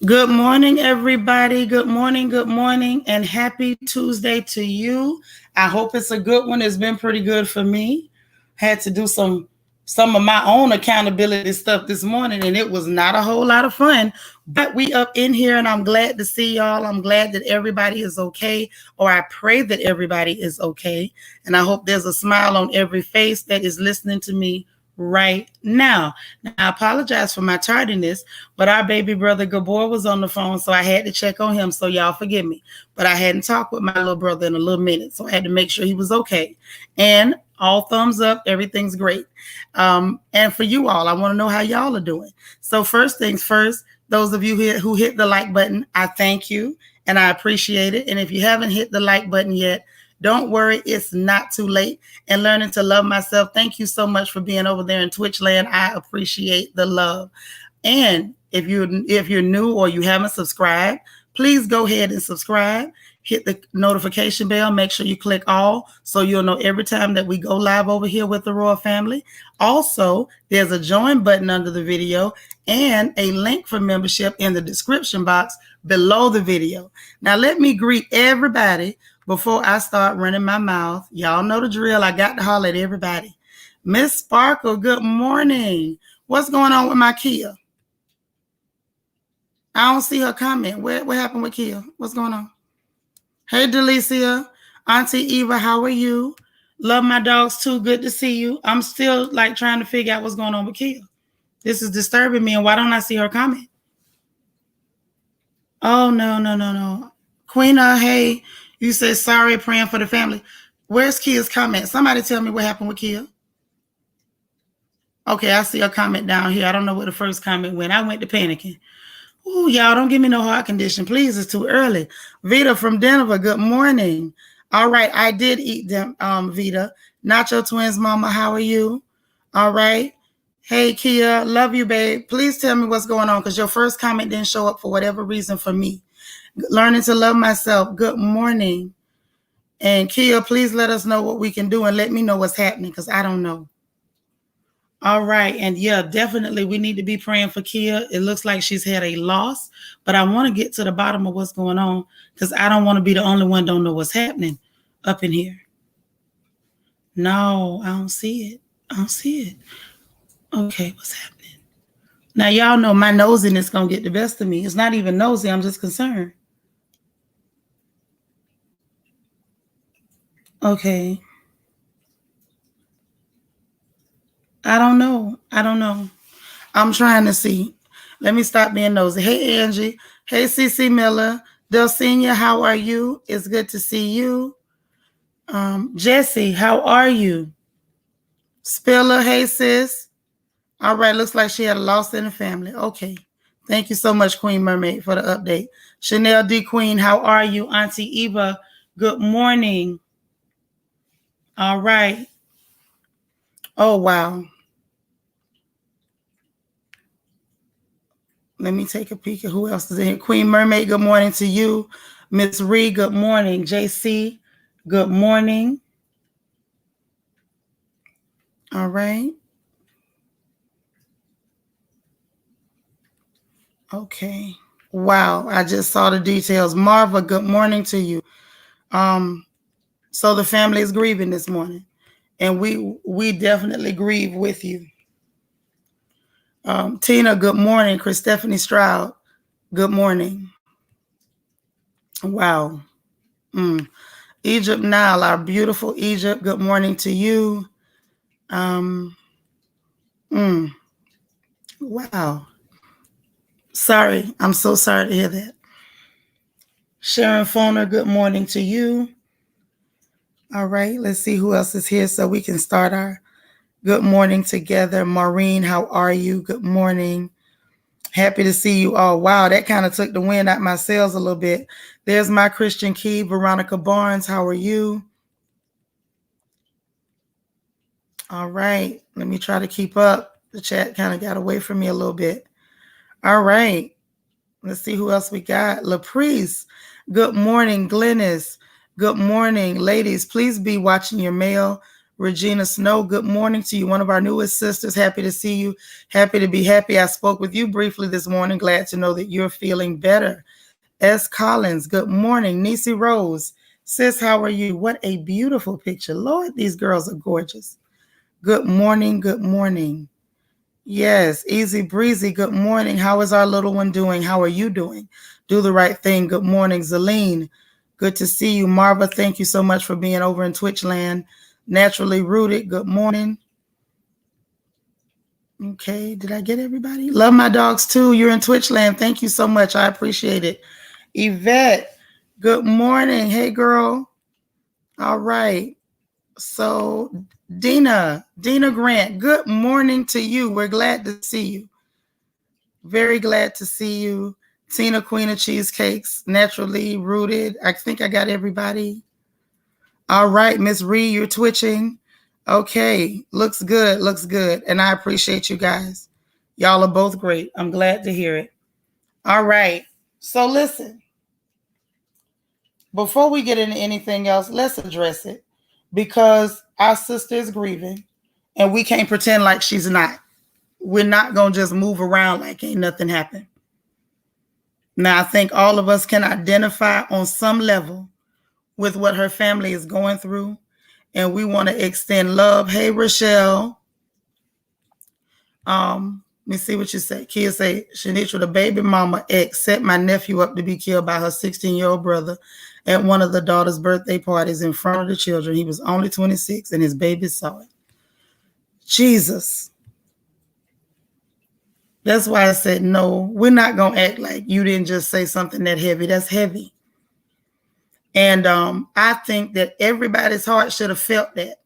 Good morning, everybody. Good morning, and happy Tuesday to you. I hope it's a good one. It's been pretty good for me. Had to do some of my own accountability stuff this morning, and it was not a whole lot of fun. But we up in here, and I'm glad to see y'all. I'm glad that everybody is okay, or I pray that everybody is okay. And I hope there's a smile on every face that is listening to me right now. Now, I apologize for my tardiness, but our baby brother Gabor was on the phone, so I had to check on him. So y'all forgive me. But I hadn't talked with my little brother in a little minute, so I had to make sure he was okay. And all thumbs up, everything's great. And for you all, I want to know how y'all are doing. So first things first, those of you who hit the like button, I thank you and I appreciate it. And if you haven't hit the like button yet, don't worry, it's not too late. And learning to love myself. Thank you so much for being over there in Twitch land. I appreciate the love. And if you're new or you haven't subscribed, please go ahead and subscribe. Hit the notification bell. Make sure you click all so you'll know every time that we go live over here with the Royal Family. Also, there's a join button under the video and a link for membership in the description box below the video. Now, let me greet everybody before I start running my mouth. Y'all know the drill. I got to holler at everybody. Miss Sparkle, good morning. What's going on with my Kia? I don't see her comment. What happened with Kia? What's going on? Hey, Delicia. Auntie Eva, how are you? Love my dogs too. Good to see you. I'm still like trying to figure out what's going on with Kia. This is disturbing me, and why don't I see her comment? Oh, no. Queena, hey, you said sorry, praying for the family. Where's Kia's comment? Somebody tell me what happened with Kia. Okay, I see a comment down here. I don't know where the first comment went. I went to panicking. Oh, y'all, don't give me no heart condition. Please, it's too early. Vita from Denver, good morning. All right, I did eat them, Vita. Nacho Twins, mama, how are you? All right. Hey, Kia, love you, babe. Please tell me what's going on because your first comment didn't show up for whatever reason for me. Learning to love myself, good morning. And Kia, please let us know what we can do and let me know what's happening because I don't know. All right. And yeah, definitely we need to be praying for Kia. It looks like she's had a loss, but I want to get to the bottom of what's going on because I don't want to be the only one don't know what's happening up in here. No, I don't see it. Okay, what's happening? Now, y'all know my nosiness going to get the best of me. It's not even nosy. I'm just concerned. Okay. I don't know. I'm trying to see. Let me stop being nosy. Hey, Angie. Hey, CC Miller. Dulcinia, how are you? It's good to see you. Jesse, how are you? Spiller, hey, sis. All right, looks like she had a loss in the family. Okay. Thank you so much, Queen Mermaid, for the update. Chanel D. Queen, how are you? Auntie Eva, good morning. All right. Oh, wow. Let me take a peek at who else is in here. Queen Mermaid, good morning to you. Miss Reed, good morning. JC, good morning. All right. Okay. Wow, I just saw the details. Marva, good morning to you. So the family is grieving this morning, and we definitely grieve with you. Tina, good morning. Chris Stephanie Stroud, good morning. Wow. Egypt Nile, our beautiful Egypt, good morning to you. Wow. Sorry. I'm so sorry to hear that. Sharon Foner, good morning to you. All right. Let's see who else is here so we can start our good morning together. Maureen, how are you? Good morning. Happy to see you all. Wow, that kind of took the wind out my sails a little bit. There's my Christian Key. Veronica Barnes, how are you? All right. Let me try to keep up. The chat kind of got away from me a little bit. All right. Let's see who else we got. LaPrice, good morning. Glennis, good morning. Ladies, please be watching your mail. Regina Snow, good morning to you. One of our newest sisters. Happy to see you. Happy to be happy. I spoke with you briefly this morning. Glad to know that you're feeling better. S. Collins, good morning. Nisi Rose, sis, how are you? What a beautiful picture. Lord, these girls are gorgeous. Good morning. Good morning. Yes, Easy Breezy, good morning. How is our little one doing? How are you doing? Do the right thing. Good morning. Zaline, good to see you. Marva, thank you so much for being over in Twitch land. Naturally Rooted, good morning. Okay, did I get everybody? Love my dogs too. You're in Twitch land. Thank you so much. I appreciate it. Yvette, good morning. Hey, girl. All right. So, Dina Grant, good morning to you. We're glad to see you. Very glad to see you. Tina, Queen of Cheesecakes, Naturally Rooted. I think I got everybody. All right, Miss Reed, you're twitching. Okay, looks good, looks good. And I appreciate you guys. Y'all are both great. I'm glad to hear it. All right, so listen. Before we get into anything else, let's address it. Because our sister is grieving, and we can't pretend like she's not. We're not going to just move around like ain't nothing happened. Now, I think all of us can identify on some level with what her family is going through, and we want to extend love. Hey, Rochelle. Let me see what you say. Kids say, Shanitra, the baby mama ex set my nephew up to be killed by her 16-year-old brother at one of the daughter's birthday parties in front of the children. He was only 26, and his baby saw it. Jesus. That's why I said, no, we're not going to act like you didn't just say something that heavy. That's heavy. And I think that everybody's heart should have felt that,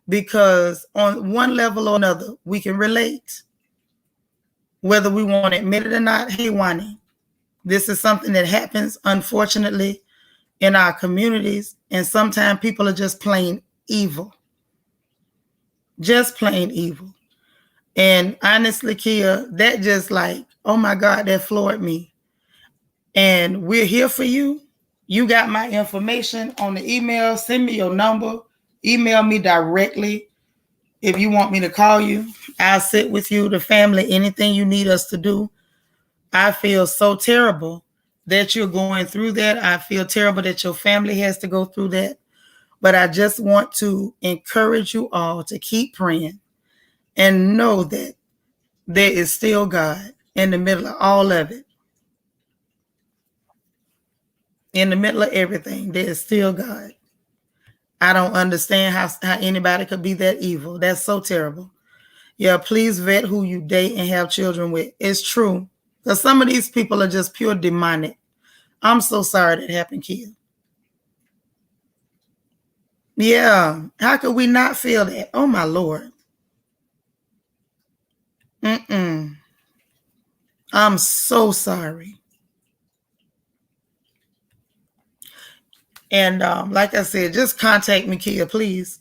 because on one level or another, we can relate, whether we want to admit it or not. Hey, Wani, this is something that happens, unfortunately, in our communities. And sometimes people are just plain evil. Just plain evil. And honestly, Kia, that just like, oh my God, that floored me. And we're here for you. You got my information on the email. Send me your number. Email me directly if you want me to call you. I'll sit with you, the family, anything you need us to do. I feel so terrible that you're going through that. I feel terrible that your family has to go through that. But I just want to encourage you all to keep praying and know that there is still God in the middle of all of it. In the middle of everything, there is still God. I don't understand how anybody could be that evil. That's so terrible. Yeah, please vet who you date and have children with. It's true. Because some of these people are just pure demonic. I'm so sorry that happened, Kia. Yeah, how could we not feel that? Oh, my Lord. I'm so sorry. And like I said, just contact me, Kia, please.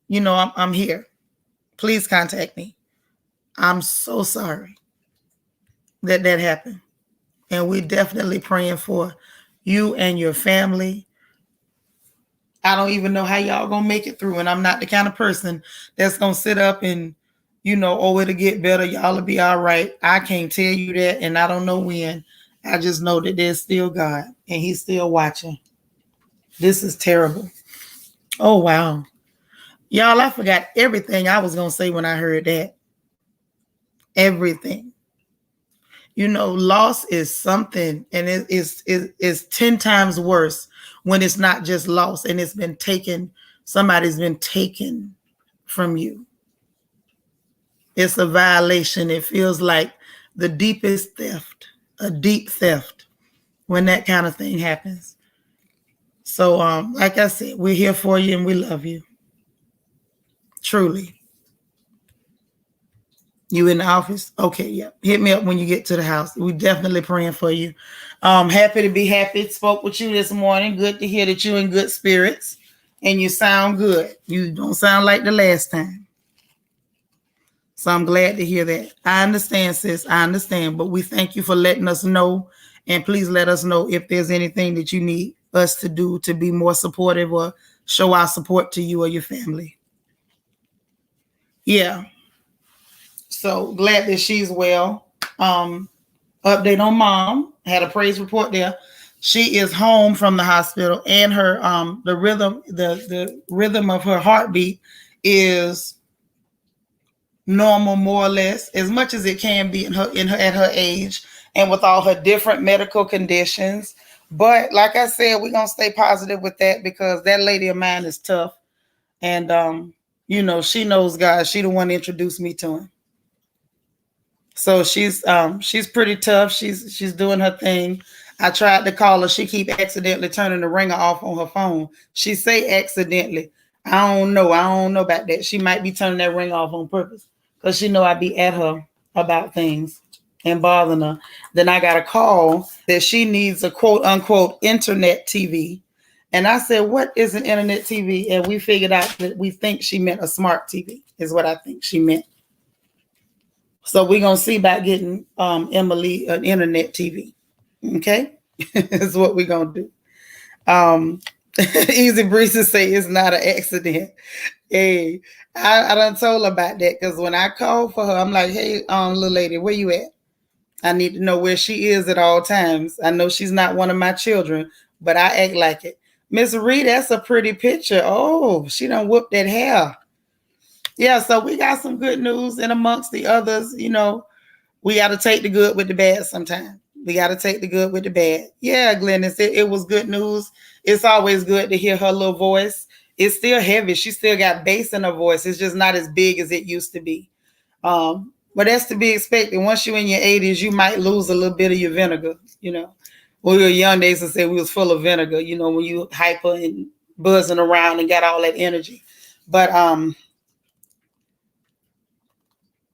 You know, I'm here. Please contact me. I'm so sorry that happened. And we're definitely praying for you and your family. I don't even know how y'all gonna make it through. And I'm not the kind of person that's gonna sit up and, you know, oh, it'll get better. Y'all will be all right. I can't tell you that, and I don't know when. I just know that there's still God, and he's still watching. This is terrible. Oh, wow. Y'all, I forgot everything I was gonna say when I heard that. Everything. You know, loss is something, and it's 10 times worse when it's not just loss and it's been taken. Somebody's been taken from you. It's a violation. It feels like the deepest theft, a deep theft, when that kind of thing happens. So, like I said, we're here for you and we love you. Truly. You in the office? Okay, yeah. Hit me up when you get to the house. We're definitely praying for you. Happy to be happy. Spoke with you this morning. Good to hear that you're in good spirits and you sound good. You don't sound like the last time. So I'm glad to hear that. I understand, sis. I understand. But we thank you for letting us know. And please let us know if there's anything that you need us to do to be more supportive or show our support to you or your family. Yeah. So glad that she's well. Update on mom. Had a praise report there. She is home from the hospital, and her the rhythm of her heartbeat is normal, more or less, as much as it can be in her at her age, and with all her different medical conditions. But like I said, we're gonna stay positive with that because that lady of mine is tough, and she knows God. She the one that introduced me to him. So she's pretty tough. She's doing her thing. I tried to call her. She keep accidentally turning the ringer off on her phone. She say accidentally. I don't know. I don't know about that. She might be turning that ring off on purpose because she know I be at her about things and bothering her. Then I got a call that she needs a quote unquote internet TV. And I said, what is an internet TV? And we figured out that we think she meant a smart TV is what I think she meant. So we're gonna see about getting Emily an internet TV. Okay, is what we're gonna do. Easy Breeze say it's not an accident. Hey, I done told her about that because when I called for her, I'm like, hey, little lady, where you at? I need to know where she is at all times. I know she's not one of my children, but I act like it. Miss Reed, that's a pretty picture. Oh, she done whooped that hair. Yeah, so we got some good news, and amongst the others, we got to take the good with the bad sometimes. We got to take the good with the bad. Yeah, Glennis, it was good news. It's always good to hear her little voice. It's still heavy. She still got bass in her voice. It's just not as big as it used to be. But that's to be expected. Once you're in your 80s, you might lose a little bit of your vinegar. When we were young, they used to say we was full of vinegar, when you hyper and buzzing around and got all that energy. But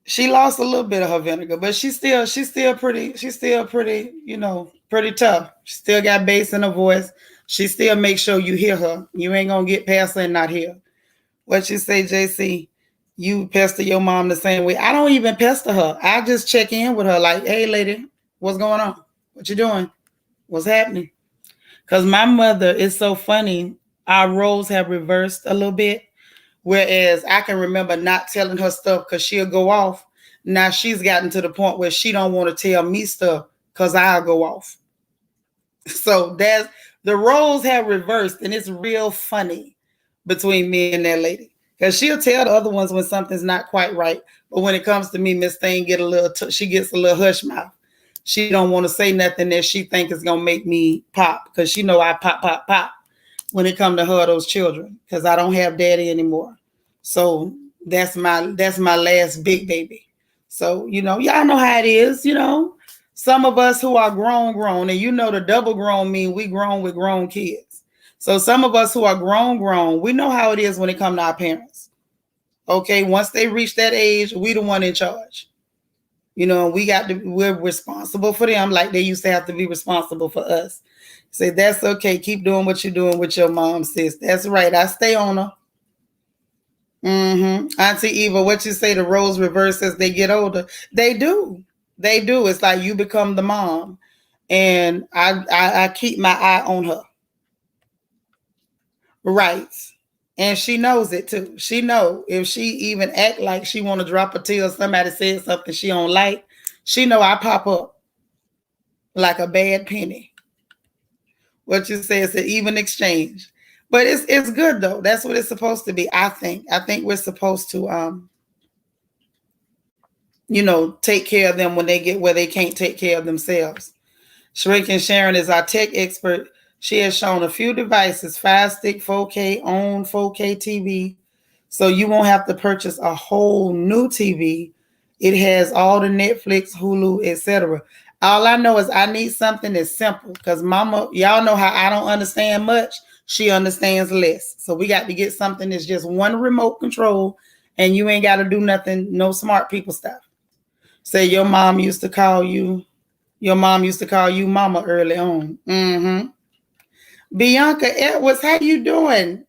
she lost a little bit of her vinegar, but she's still pretty, pretty tough. She still got bass in her voice. She still makes sure you hear her. You ain't gonna get past her and not hear. What you say, JC? You pester your mom the same way. I don't even pester her. I just check in with her like, hey lady, what's going on? What you doing? What's happening? Because my mother is so funny. Our roles have reversed a little bit. Whereas I can remember not telling her stuff because she'll go off. Now she's gotten to the point where she don't want to tell me stuff because I'll go off. So the roles have reversed, and it's real funny between me and that lady. Because she'll tell the other ones when something's not quite right. But when it comes to me, Miss Thing she gets a little hush mouth. She don't want to say nothing that she think is going to make me pop because she know I pop when it come to her, those children, because I don't have daddy anymore. So that's my last big baby. So, y'all know how it is, some of us who are grown, and the double grown mean we grown with grown kids. So some of us who are grown, we know how it is when it comes to our parents. Okay, once they reach that age, we the one in charge. We're responsible for them like they used to have to be responsible for us. Say, that's okay. Keep doing what you're doing with your mom, sis. That's right. I stay on her. Auntie Eva, what you say, the roles reverse as they get older? They do. It's like you become the mom. And I keep my eye on her. Right. And she knows it too. She know if she even act like she want to drop a tear, somebody says something she don't like, she know I pop up like a bad penny. What you say is an even exchange. But it's good though. That's what it's supposed to be, I think. I think we're supposed to take care of them when they get where they can't take care of themselves. Shrinking Sharon is our tech expert. She has shown a few devices, 5-stick 4K, own 4K TV. So you won't have to purchase a whole new TV. It has all the Netflix, Hulu, etc. All I know is I need something that's simple because mama, y'all know how I don't understand much. She understands less. So we got to get something that's just one remote control and you ain't got to do nothing, no smart people stuff. Say your mom used to call you mama early on. Bianca Edwards, how you doing?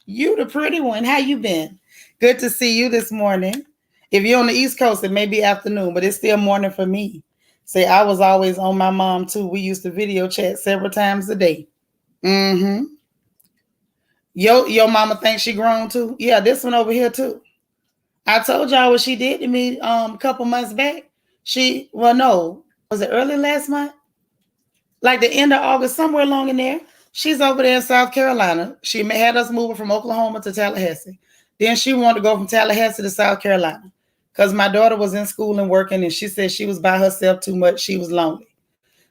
You the pretty one. How you been? Good to see you this morning. If you're on the East Coast, it may be afternoon, but it's still morning for me. Say, I was always on my mom too. We used to video chat several times a day. Your mama thinks she grown too? Yeah, this one over here too. I told y'all what she did to me a couple months back. Well, no, was it early last month? Like the end of August, somewhere along in there. She's over there in South Carolina. She had us moving from Oklahoma to Tallahassee. Then she wanted to go from Tallahassee to South Carolina because my daughter was in school and working, and she said she was by herself too much. She was lonely.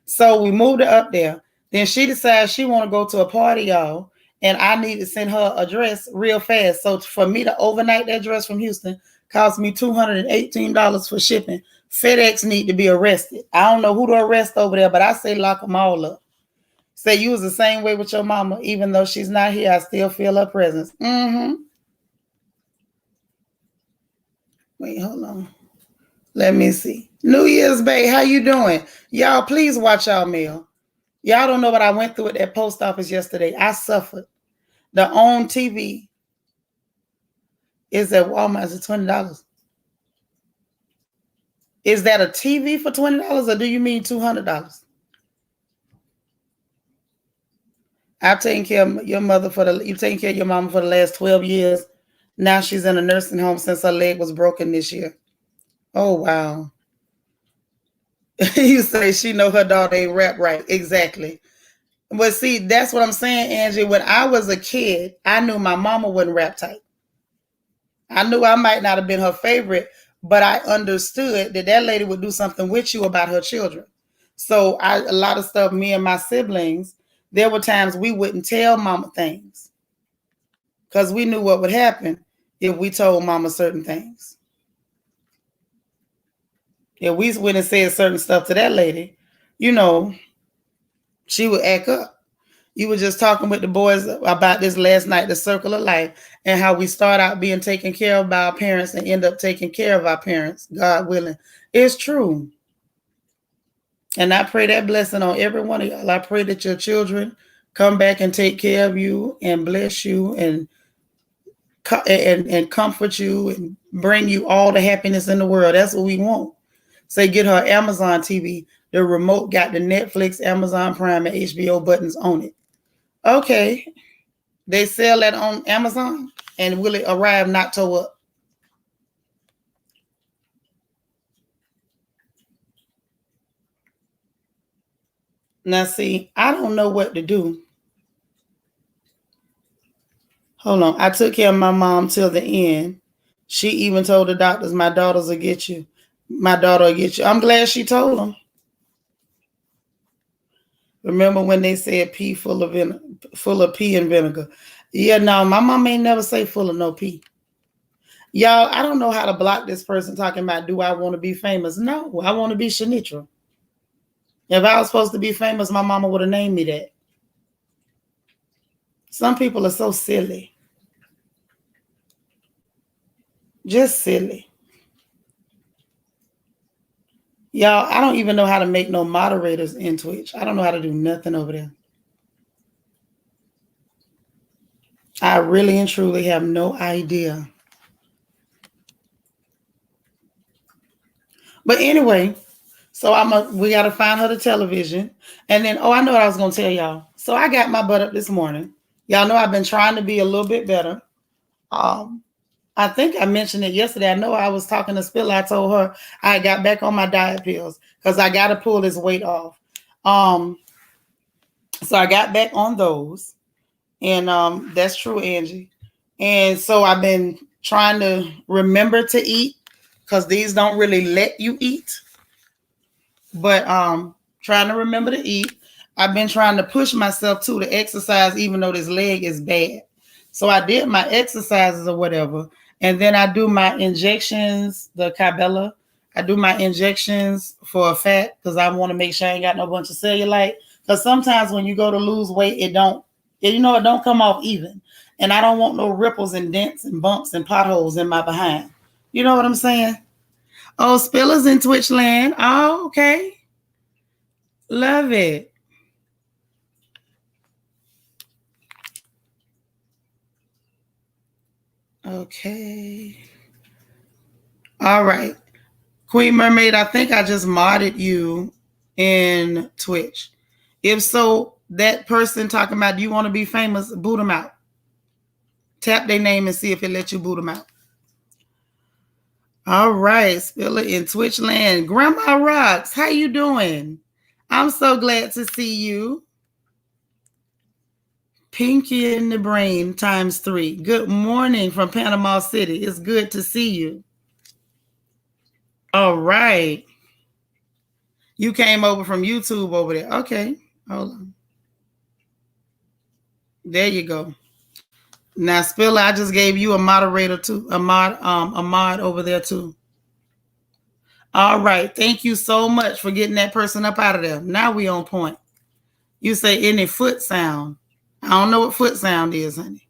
So we moved her up there. Then she decided she want to go to a party, y'all, and I need to send her a dress real fast. So for me to overnight that dress from Houston cost me $218 for shipping. FedEx need to be arrested. I don't know who to arrest over there, but I say lock them all up. Say you was the same way with your mama, even though she's not here, I still feel her presence. Wait, hold on. Let me see. New Year's, babe, how you doing? Y'all, please watch y'all mail. Y'all don't know what I went through at that post office yesterday. I suffered. The OWN TV is at Walmart. Is it $20? Is that a TV for $20 or do you mean $200? I've taken care of your mother you've taken care of your mama for the last 12 years. Now she's in a nursing home since her leg was broken this year. Oh, wow. You say she know her daughter ain't rap right. Exactly. But see, that's what I'm saying, Angie. When I was a kid, I knew my mama wasn't rap tight. I knew I might not have been her favorite, but I understood that that lady would do something with you about her children. So a lot of stuff, me and my siblings, there were times we wouldn't tell mama things because we knew what would happen if we told mama certain things. If we went and said certain stuff to that lady, you know, she would act up. You were just talking with the boys about this last night, the circle of life, and how we start out being taken care of by our parents and end up taking care of our parents, God willing. It's true. And I pray that blessing on every one of y'all. I pray that your children come back and take care of you and bless you and comfort you and bring you all the happiness in the world. That's what we want. Say, get her Amazon TV. The remote got the Netflix, Amazon Prime, and HBO buttons on it. Okay. They sell that on Amazon, and will it arrive not towed up? Now, see, I don't know what to do. Hold on. I took care of my mom till the end. She even told the doctors, my daughters will get you. My daughter will get you. I'm glad she told them. Remember when they said pea full of pea and vinegar? Yeah, no, my mom ain't never say full of no pea. Y'all, I don't know how to block this person talking about, do I want to be famous? No, I want to be Shanitra. If I was supposed to be famous, my mama would have named me that. Some people are so silly. Just silly. Y'all, I don't even know how to make no moderators in Twitch. I don't know how to do nothing over there. I really and truly have no idea. But anyway, so we got to find her the television. And then, I know what I was going to tell y'all. So I got my butt up this morning. Y'all know I've been trying to be a little bit better. I think I mentioned it yesterday. I know I was talking to Spilla. I told her I got back on my diet pills because I got to pull this weight off. So I got back on those. And that's true, Angie. And so I've been trying to remember to eat because these don't really let you eat. But trying to remember to eat. I've been trying to push myself to exercise, even though this leg is bad. So I did my exercises or whatever. And then I do my injections, the Cabela. I do my injections for a fat because I want to make sure I ain't got no bunch of cellulite. Because sometimes when you go to lose weight, it don't come off even. And I don't want no ripples and dents and bumps and potholes in my behind. You know what I'm saying? Oh, Spilla's in Twitch land. Oh, okay. Love it. Okay. All right. Queen Mermaid, I think I just modded you in Twitch. If so, that person talking about, do you want to be famous? Boot them out. Tap their name and see if it lets you boot them out. All right, Spiller in Twitch land. Grandma Rocks, how you doing? I'm so glad to see you. Pinky in the brain times 3. Good morning from Panama City. It's good to see you. All right. You came over from YouTube over there. Okay. Hold on. There you go. Now, Spiller, I just gave you a moderator too, a mod over there too. All right. Thank you so much for getting that person up out of there. Now we on point. You say any foot sound. I don't know what foot sound is, honey.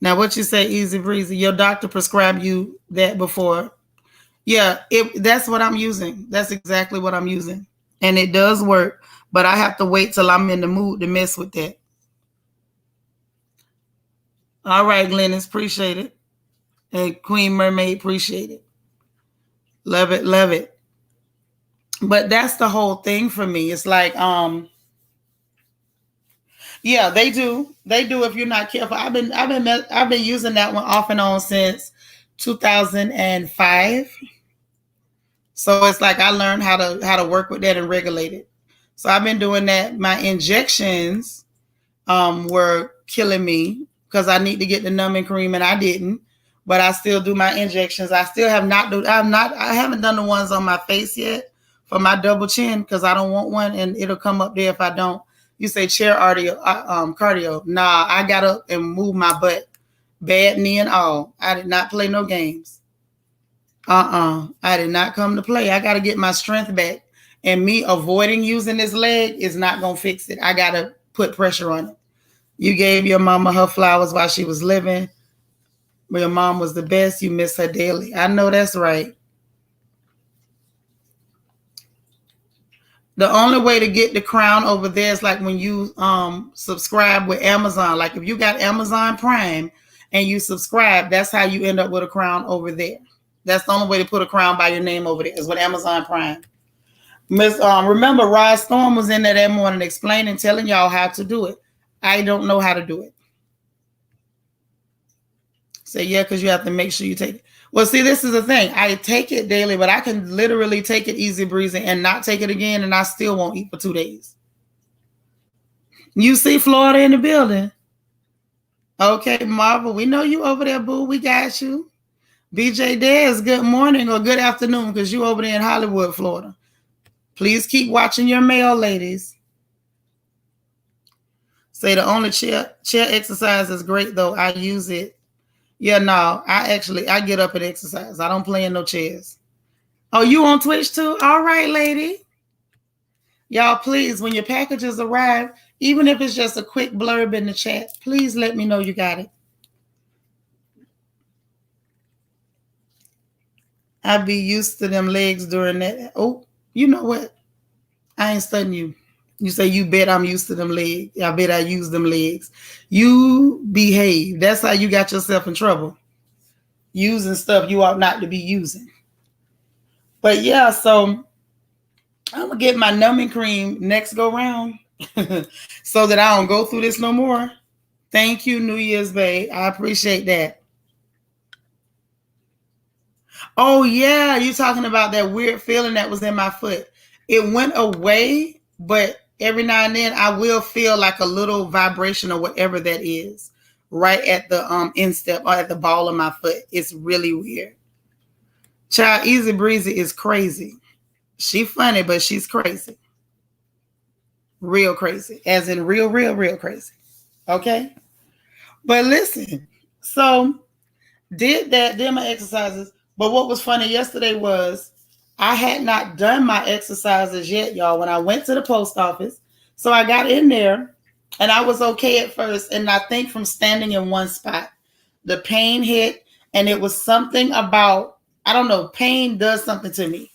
Now, what you say, easy breezy? Your doctor prescribed you that before? Yeah, that's what I'm using. That's exactly what I'm using, and it does work. But I have to wait till I'm in the mood to mess with that. All right, Glennis, appreciate it. And Queen Mermaid, appreciate it. Love it, love it. But that's the whole thing for me. It's like, yeah, they do. They do if you're not careful. I've been using that one off and on since 2005. So it's like I learned how to work with that and regulate it. So I've been doing that. My injections were killing me because I need to get the numbing cream and I didn't. But I still do my injections. I still have not I haven't done the ones on my face yet for my double chin because I don't want one and it'll come up there if I don't. You say chair cardio. Nah, I got up and moved my butt. Bad knee and all. I did not play no games. I did not come to play. I got to get my strength back. And me avoiding using this leg is not going to fix it. I got to put pressure on it. You gave your mama her flowers while she was living. Your mom was the best. You miss her daily. I know that's right. The only way to get the crown over there is like when you subscribe with Amazon. Like if you got Amazon Prime and you subscribe, that's how you end up with a crown over there. That's the only way to put a crown by your name over there is with Amazon Prime. Remember, Rod Storm was in there that morning explaining, telling y'all how to do it. I don't know how to do it. Say, yeah, because you have to make sure you take it. Well, see, this is the thing. I take it daily, but I can literally take it easy breezy and not take it again, and I still won't eat for 2 days. You see Florida in the building. Okay, Marvel, we know you over there, boo. We got you. BJ Dez, good morning or good afternoon because you over there in Hollywood, Florida. Please keep watching your mail, ladies. Say the only chair exercise is great, though. I use it. Yeah, no, I get up and exercise. I don't play in no chairs. Oh, you on Twitch too? All right, lady. Y'all, please, when your packages arrive, even if it's just a quick blurb in the chat, please let me know you got it. I be used to them legs during that. Oh, you know what? I ain't studying you. You say you bet I'm used to them legs. I bet I use them legs. You behave. That's how you got yourself in trouble. Using stuff you ought not to be using. But yeah, so I'm gonna get my numbing cream next go round so that I don't go through this no more. Thank you, New Year's Babe. I appreciate that. Oh yeah, you talking about that weird feeling that was in my foot. It went away, but every now and then I will feel like a little vibration or whatever that is right at the instep or at the ball of my foot. It's really weird. Child, Easy Breezy is crazy. She funny, but she's crazy. Real crazy. As in real crazy. Okay? But listen, so did my exercises. But what was funny yesterday was I had not done my exercises yet, y'all, when I went to the post office. So I got in there and I was okay at first. And I think from standing in one spot, the pain hit and it was something about, I don't know, pain does something to me.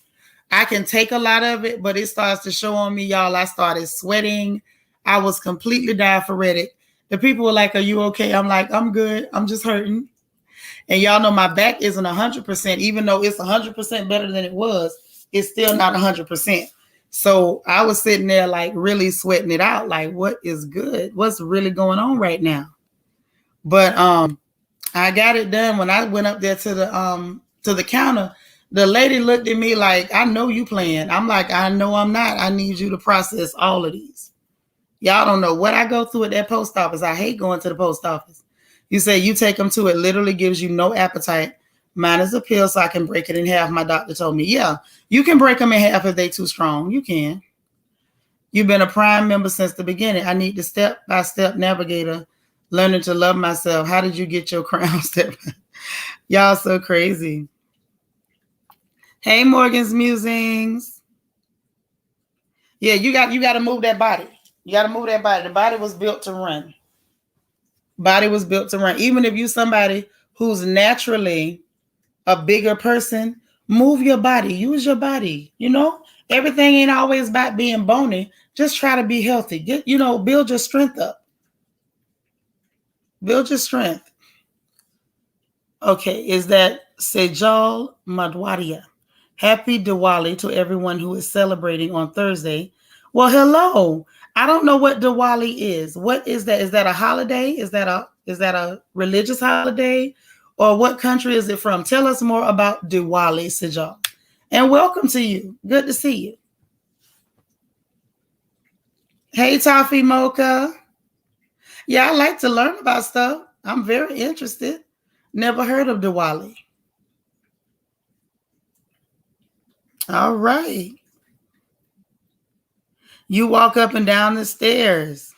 I can take a lot of it, but it starts to show on me, y'all. I started sweating. I was completely diaphoretic. The people were like, are you okay? I'm like, I'm good. I'm just hurting. And y'all know my back isn't 100%, even though it's 100% better than it was. It's still not 100%. So I was sitting there like really sweating it out. Like, what is good? What's really going on right now? But I got it done. When I went up there to the counter, the lady looked at me like, I know you playing. I'm like, I know I'm not. I need you to process all of these. Y'all don't know what I go through at that post office. I hate going to the post office. You say you take them to it, literally gives you no appetite. Mine is a pill, so I can break it in half. My doctor told me, yeah, you can break them in half if they too strong. You can. You've been a Prime member since the beginning. I need the step-by-step navigator, learning to love myself. How did you get your crown step? Y'all so crazy. Hey, Morgan's Musings. Yeah, you got to move that body. You got to move that body. The body was built to run. Body was built to run. Even if you somebody who's naturally a bigger person, move your body. Use your body. You know, everything ain't always about being bony. Just try to be healthy. Build your strength up. Build your strength. Okay, is that Sejal Madwadia? Happy Diwali to everyone who is celebrating on Thursday. Well, hello. I don't know what Diwali is. What is that? Is that a holiday? Is that a religious holiday? Or what country is it from? Tell us more about Diwali, Sejal. And welcome to you. Good to see you. Hey, Toffee Mocha. Yeah, I like to learn about stuff. I'm very interested. Never heard of Diwali. All right. You walk up and down the stairs.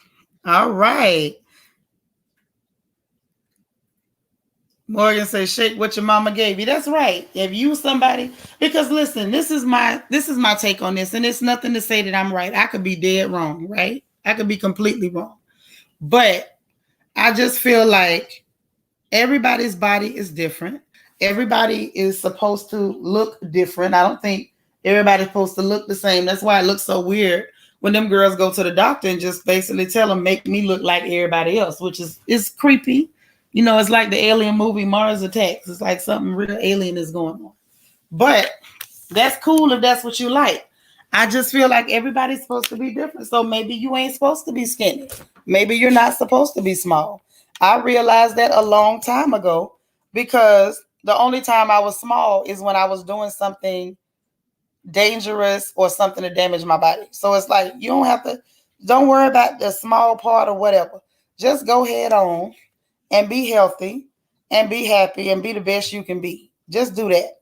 All right. Morgan says, shake what your mama gave you. That's right. If you somebody, because listen, this is my take on this, and it's nothing to say that I'm right. I could be dead wrong, right? I could be completely wrong. But I just feel like everybody's body is different. Everybody is supposed to look different. I don't think everybody's supposed to look the same. That's why it looks so weird when them girls go to the doctor and just basically tell them, make me look like everybody else, which is creepy. It's like the alien movie Mars Attacks. It's like something real alien is going on. But that's cool if that's what you like. I just feel like everybody's supposed to be different. So maybe you ain't supposed to be skinny. Maybe you're not supposed to be small. I realized that a long time ago because the only time I was small is when I was doing something dangerous or something to damage my body. So it's like you don't worry about the small part or whatever. Just go head on and be healthy and be happy and be the best you can be. Just do that.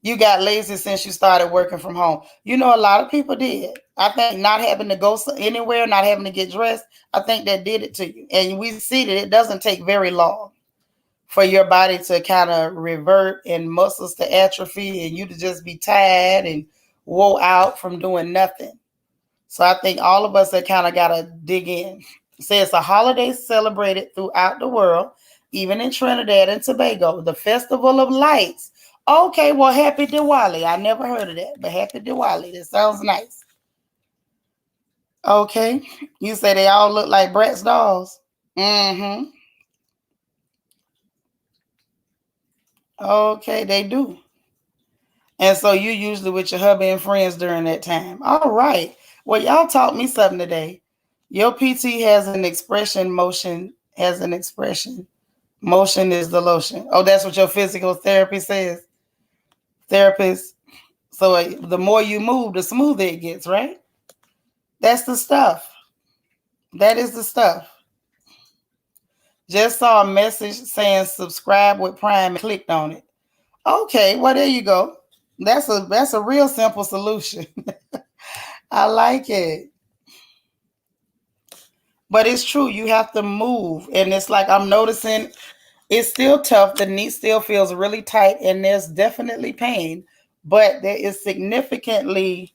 You got lazy since you started working from home. A lot of people did. I think not having to go anywhere, not having to get dressed, I think that did it to you. And we see that it doesn't take very long for your body to kind of revert and muscles to atrophy and you to just be tired and wore out from doing nothing. So I think all of us that kind of got to dig in. Say it's a holiday celebrated throughout the world, even in Trinidad and Tobago, the Festival of Lights. Okay, well, happy Diwali. I never heard of that, but happy Diwali. That sounds nice. Okay, you say they all look like Bratz dolls. Mm-hmm. Okay, they do. And so you usually with your hubby and friends during that time. All right. Well, y'all taught me something today. Your PT has an expression, motion has an expression. Motion is the lotion. Oh, that's what your physical therapy says. Therapist. So the more you move, the smoother it gets, right? That's the stuff. That is the stuff. Just saw a message saying subscribe with Prime and clicked on it. Okay, well, there you go. That's a real simple solution. I like it. But it's true. You have to move. And it's like I'm noticing it's still tough. The knee still feels really tight and there's definitely pain. But there is significantly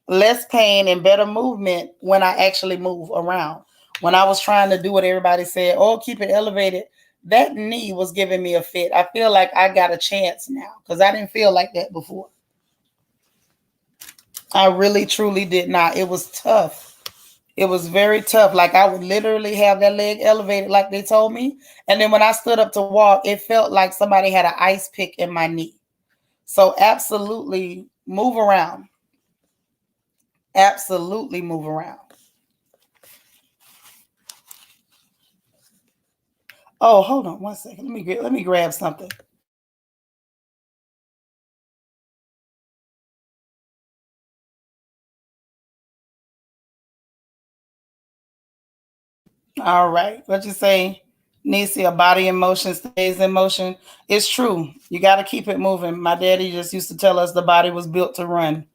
less pain and better movement when I actually move around. When I was trying to do what everybody said, oh, keep it elevated, that knee was giving me a fit. I feel like I got a chance now because I didn't feel like that before. I really, truly did not. It was tough. It was very tough. Like I would literally have that leg elevated like they told me. And then when I stood up to walk, it felt like somebody had an ice pick in my knee. So absolutely move around. Absolutely move around. Oh, hold on one second. Let me grab something. All right. What you say, Nisi? A body in motion stays in motion. It's true. You got to keep it moving. My daddy just used to tell us the body was built to run,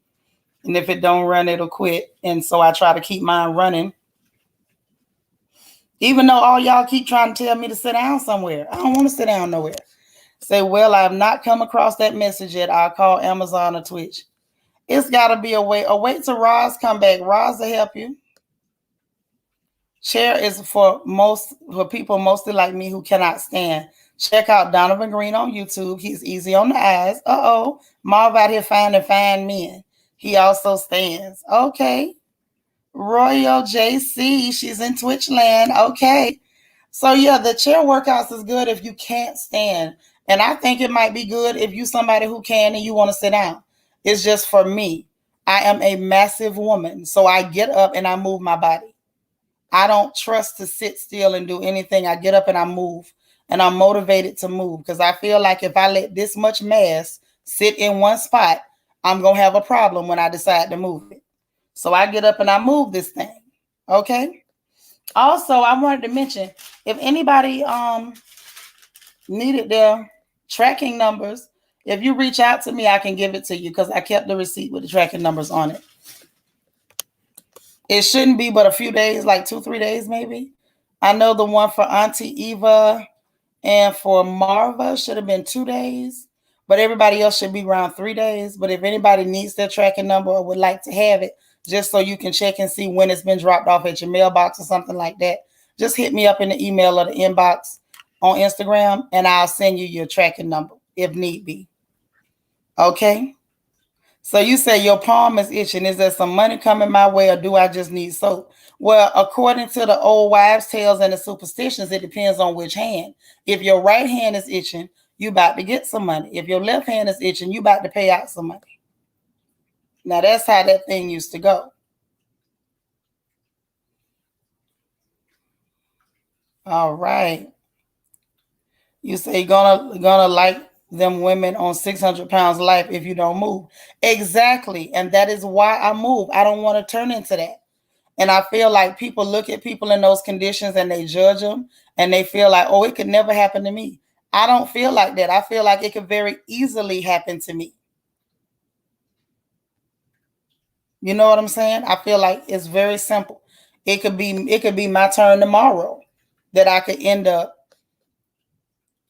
and if it don't run, it'll quit. And so I try to keep mine running, even though all y'all keep trying to tell me to sit down somewhere. I don't want to sit down nowhere. Say, well, I have not come across that message yet. I'll call Amazon or Twitch. It's got to be a way. A way to Roz come back. Roz will help you. Share is for people mostly like me who cannot stand. Check out Donovan Green on YouTube. He's easy on the eyes. Marv out here finding fine men. He also stands. Okay. Royal JC, she's in Twitch land. Okay. So yeah, the chair workouts is good if you can't stand. And I think it might be good if you somebody who can and you want to sit down. It's just for me. I am a massive woman. So I get up and I move my body. I don't trust to sit still and do anything. I get up and I move, and I'm motivated to move because I feel like if I let this much mass sit in one spot, I'm going to have a problem when I decide to move it. So I get up and I move this thing. Okay. Also, I wanted to mention, if anybody needed their tracking numbers, if you reach out to me, I can give it to you because I kept the receipt with the tracking numbers on it. It shouldn't be but a few days, like 2-3 days maybe. I know the one for Auntie Eva and for Marva should have been 2 days, but everybody else should be around 3 days. But if anybody needs their tracking number or would like to have it, just so you can check and see when it's been dropped off at your mailbox or something like that, just hit me up in the email or the inbox on Instagram, and I'll send you your tracking number if need be. Okay? So you say your palm is itching. Is there some money coming my way, or do I just need soap? Well, according to the old wives' tales and the superstitions, it depends on which hand. If your right hand is itching, you about to get some money. If your left hand is itching, you about to pay out some money. Now that's how that thing used to go. All right. You say gonna like them women on 600 pounds life if you don't move. Exactly. And that is why I move. I don't want to turn into that. And I feel like people look at people in those conditions and they judge them and they feel like, oh, it could never happen to me. I don't feel like that. I feel like it could very easily happen to me. You know what I'm saying? I feel like it's very simple. It could be my turn tomorrow that I could end up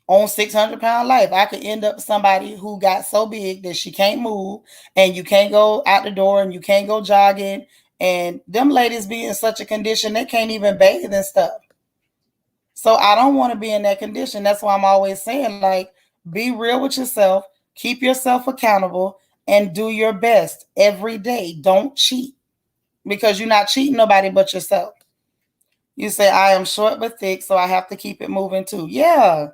on 600-pound life. I could end up somebody who got so big that she can't move and you can't go out the door and you can't go jogging. And them ladies be in such a condition they can't even bathe and stuff. So I don't want to be in that condition. That's why I'm always saying, like, be real with yourself, keep yourself accountable, and do your best every day. Don't cheat because you're not cheating nobody but yourself. You say, I am short but thick, so I have to keep it moving too. Yeah,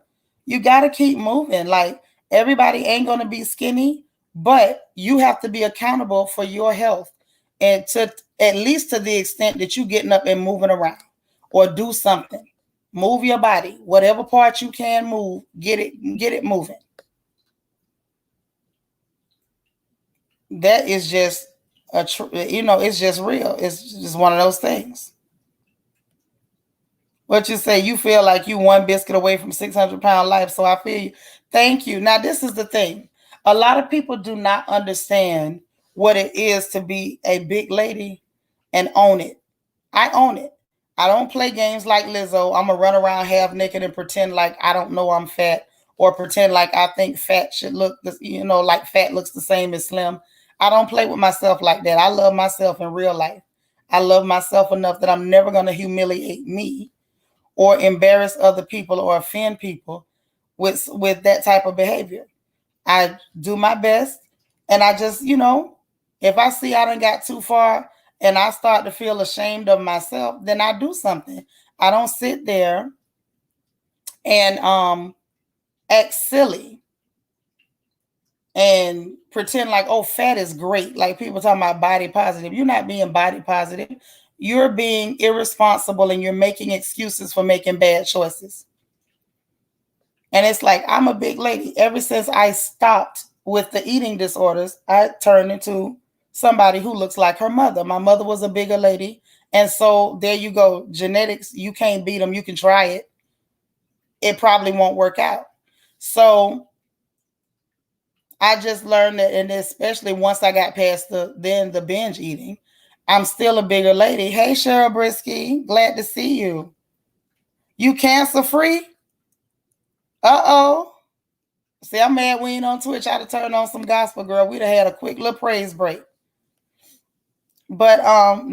you got to keep moving. Like, everybody ain't going to be skinny, but you have to be accountable for your health, and to at least to the extent that you getting up and moving around or do something. Move your body. Whatever part you can move, get it moving. That is just it's just real. It's just one of those things. What you say, you feel like you one biscuit away from 600-pound life. So I feel you. Thank you. Now, this is the thing. A lot of people do not understand what it is to be a big lady and own it. I own it. I don't play games like Lizzo. I'm going to run around half naked and pretend like I don't know I'm fat, or pretend like I think fat should look, like fat looks the same as slim. I don't play with myself like that. I love myself in real life. I love myself enough that I'm never going to humiliate me or embarrass other people or offend people with that type of behavior. I do my best, and I just, if I see I done got too far and I start to feel ashamed of myself, then I do something. I don't sit there and act silly and pretend like, oh, fat is great. Like people talking about body positive. You're not being body positive. You're being irresponsible and you're making excuses for making bad choices. And it's like, I'm a big lady. Ever since I stopped with the eating disorders, I turned into somebody who looks like her mother. My mother was a bigger lady. And so there you go. Genetics, you can't beat them. You can try it. It probably won't work out. So I just learned that, and especially once I got past the binge eating, I'm still a bigger lady. Hey, Cheryl Brisky, glad to see you. You cancer free? Uh-oh. See, I'm mad we ain't on Twitch. I'd have turned on some gospel, girl. We'd have had a quick little praise break. But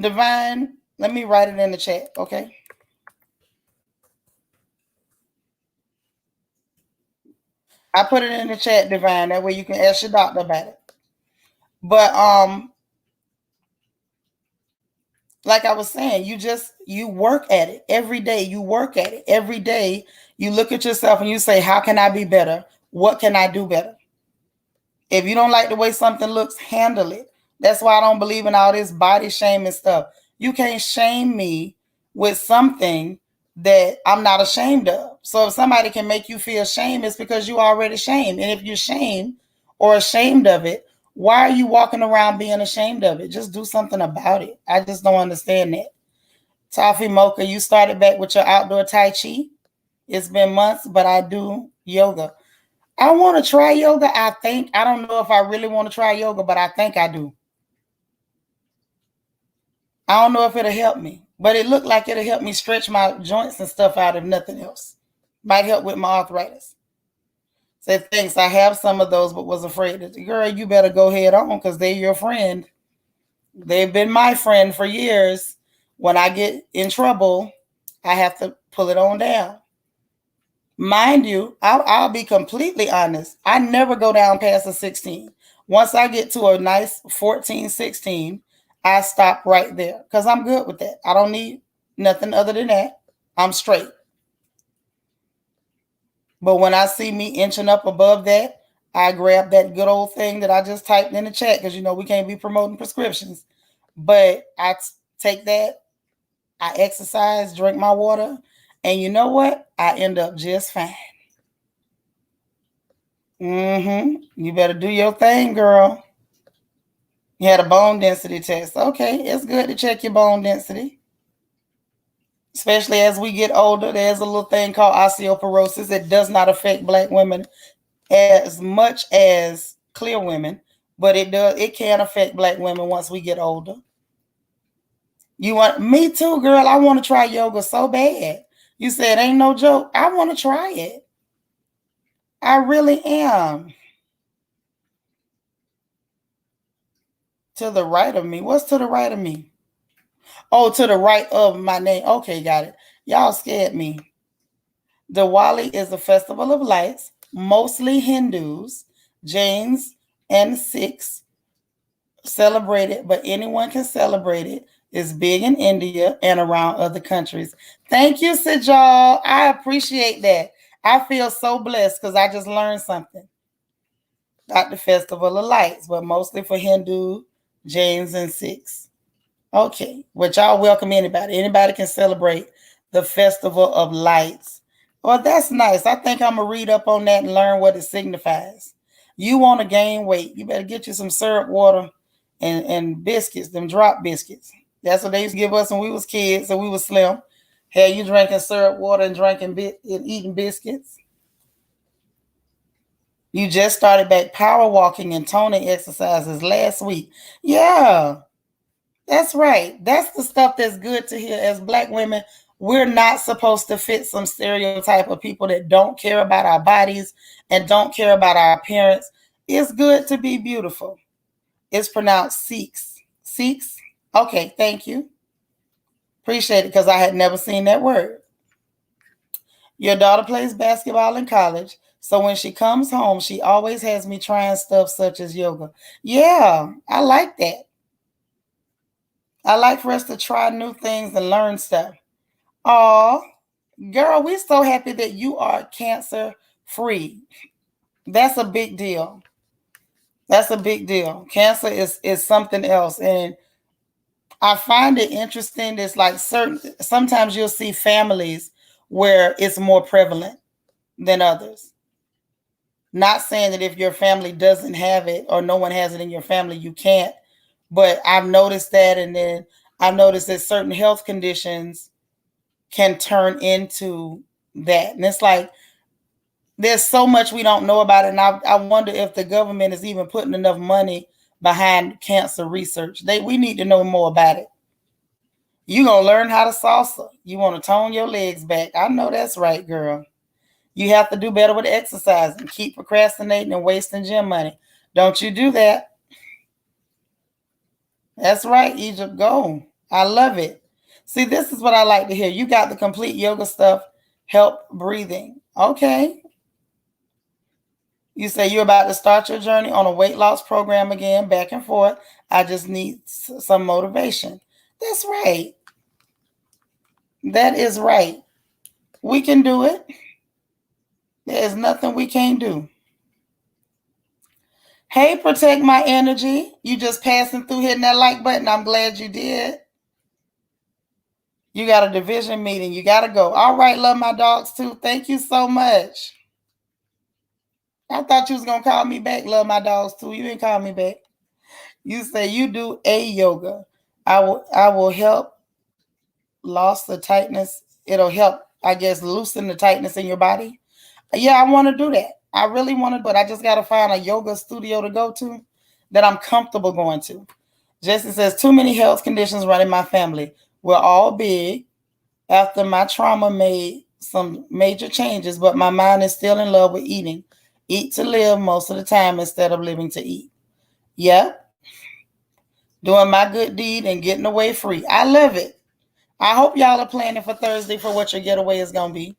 Divine, let me write it in the chat, okay? I put it in the chat, Divine. That way you can ask your doctor about it. But like I was saying, you work at it every day. You work at it every day. You look at yourself and you say, how can I be better? What can I do better? If you don't like the way something looks, handle it. That's why I don't believe in all this body shaming stuff. You can't shame me with something that I'm not ashamed of. So if somebody can make you feel shame, it's because you already shamed. And if you're shamed or ashamed of it, why are you walking around being ashamed of it? Just do something about it. I just don't understand that. Toffee Mocha, you started back with your outdoor Tai Chi. It's been months, but I do yoga. I want to try yoga. I don't know if I really want to try yoga, but I think I do. I don't know if it'll help me, but it looked like it'll help me stretch my joints and stuff out, if nothing else. Might help with my arthritis. Said, thanks, I have some of those, but was afraid. Girl, you better go head on because they're your friend. They've been my friend for years. When I get in trouble, I have to pull it on down. Mind you, I'll be completely honest. I never go down past a 16. Once I get to a nice 14, 16, I stop right there because I'm good with that. I don't need nothing other than that. I'm straight. But when I see me inching up above that, I grab that good old thing that I just typed in the chat because, we can't be promoting prescriptions. But I take that, I exercise, drink my water, and you know what? I end up just fine. You better do your thing, girl. You had a bone density test. Okay, it's good to check your bone density. Especially as we get older, there's a little thing called osteoporosis. It does not affect Black women as much as clear women, but it can affect Black women once we get older. Me too, girl. I want to try yoga so bad. You said ain't no joke. I want to try it. I really am. To the right of me. What's to the right of me? Oh, to the right of my name. Okay, got it. Y'all scared me. Diwali is a festival of lights, mostly Hindus, Jains, and Sikhs celebrate it, but anyone can celebrate it. It's big in India and around other countries. Thank you, Sejal. I appreciate that. I feel so blessed because I just learned something about the Festival of Lights, but mostly for Hindu, Jains, and Sikhs. Okay, but y'all welcome anybody. Anybody can celebrate the Festival of Lights. Well, that's nice. I think I'm going to read up on that and learn what it signifies. You want to gain weight, you better get you some syrup water and biscuits, them drop biscuits. That's what they used to give us when we was kids and we was slim. Hey, you drinking syrup water and eating biscuits. You just started back power walking and toning exercises last week. Yeah, that's right. That's the stuff that's good to hear. As Black women, we're not supposed to fit some stereotype of people that don't care about our bodies and don't care about our appearance. It's good to be beautiful. It's pronounced Sikhs. Sikhs? Okay, thank you. Appreciate it because I had never seen that word. Your daughter plays basketball in college, so when she comes home, she always has me trying stuff such as yoga. Yeah, I like that. I like for us to try new things and learn stuff. Oh, girl, we're so happy that you are cancer free. That's a big deal. That's a big deal. Cancer is something else. And I find it interesting. It's like sometimes you'll see families where it's more prevalent. than others. Not saying that if your family doesn't have it or no one has it in your family, you can't. But I've noticed that, and then I've noticed that certain health conditions can turn into that. And it's like there's so much we don't know about it. And I wonder if the government is even putting enough money behind cancer research. We need to know more about it. You're going to learn how to salsa. You want to tone your legs back. I know that's right, girl. You have to do better with exercise and keep procrastinating and wasting gym money. Don't you do that. That's right, Egypt, go. I love it. See, this is what I like to hear. You got the complete yoga stuff, help breathing. Okay. You say you're about to start your journey on a weight loss program again, back and forth. I just need some motivation. That's right. That is right. We can do it. There is nothing we can't do. Hey, protect my energy. You just passing through hitting that like button. I'm glad you did. You got a division meeting. You got to go. All right, love my dogs too. Thank you so much. I thought you was going to call me back, love my dogs too. You didn't call me back. You say you do a yoga. I will help loss the tightness. It'll help, I guess, loosen the tightness in your body. Yeah, I want to do that. I really want to, but I just got to find a yoga studio to go to that I'm comfortable going to. Jesse says, too many health conditions running my family. We're all big. After my trauma made some major changes, but my mind is still in love with eating. Eat to live most of the time instead of living to eat. Yep. Doing my good deed and getting away free. I love it. I hope y'all are planning for Thursday for what your getaway is going to be.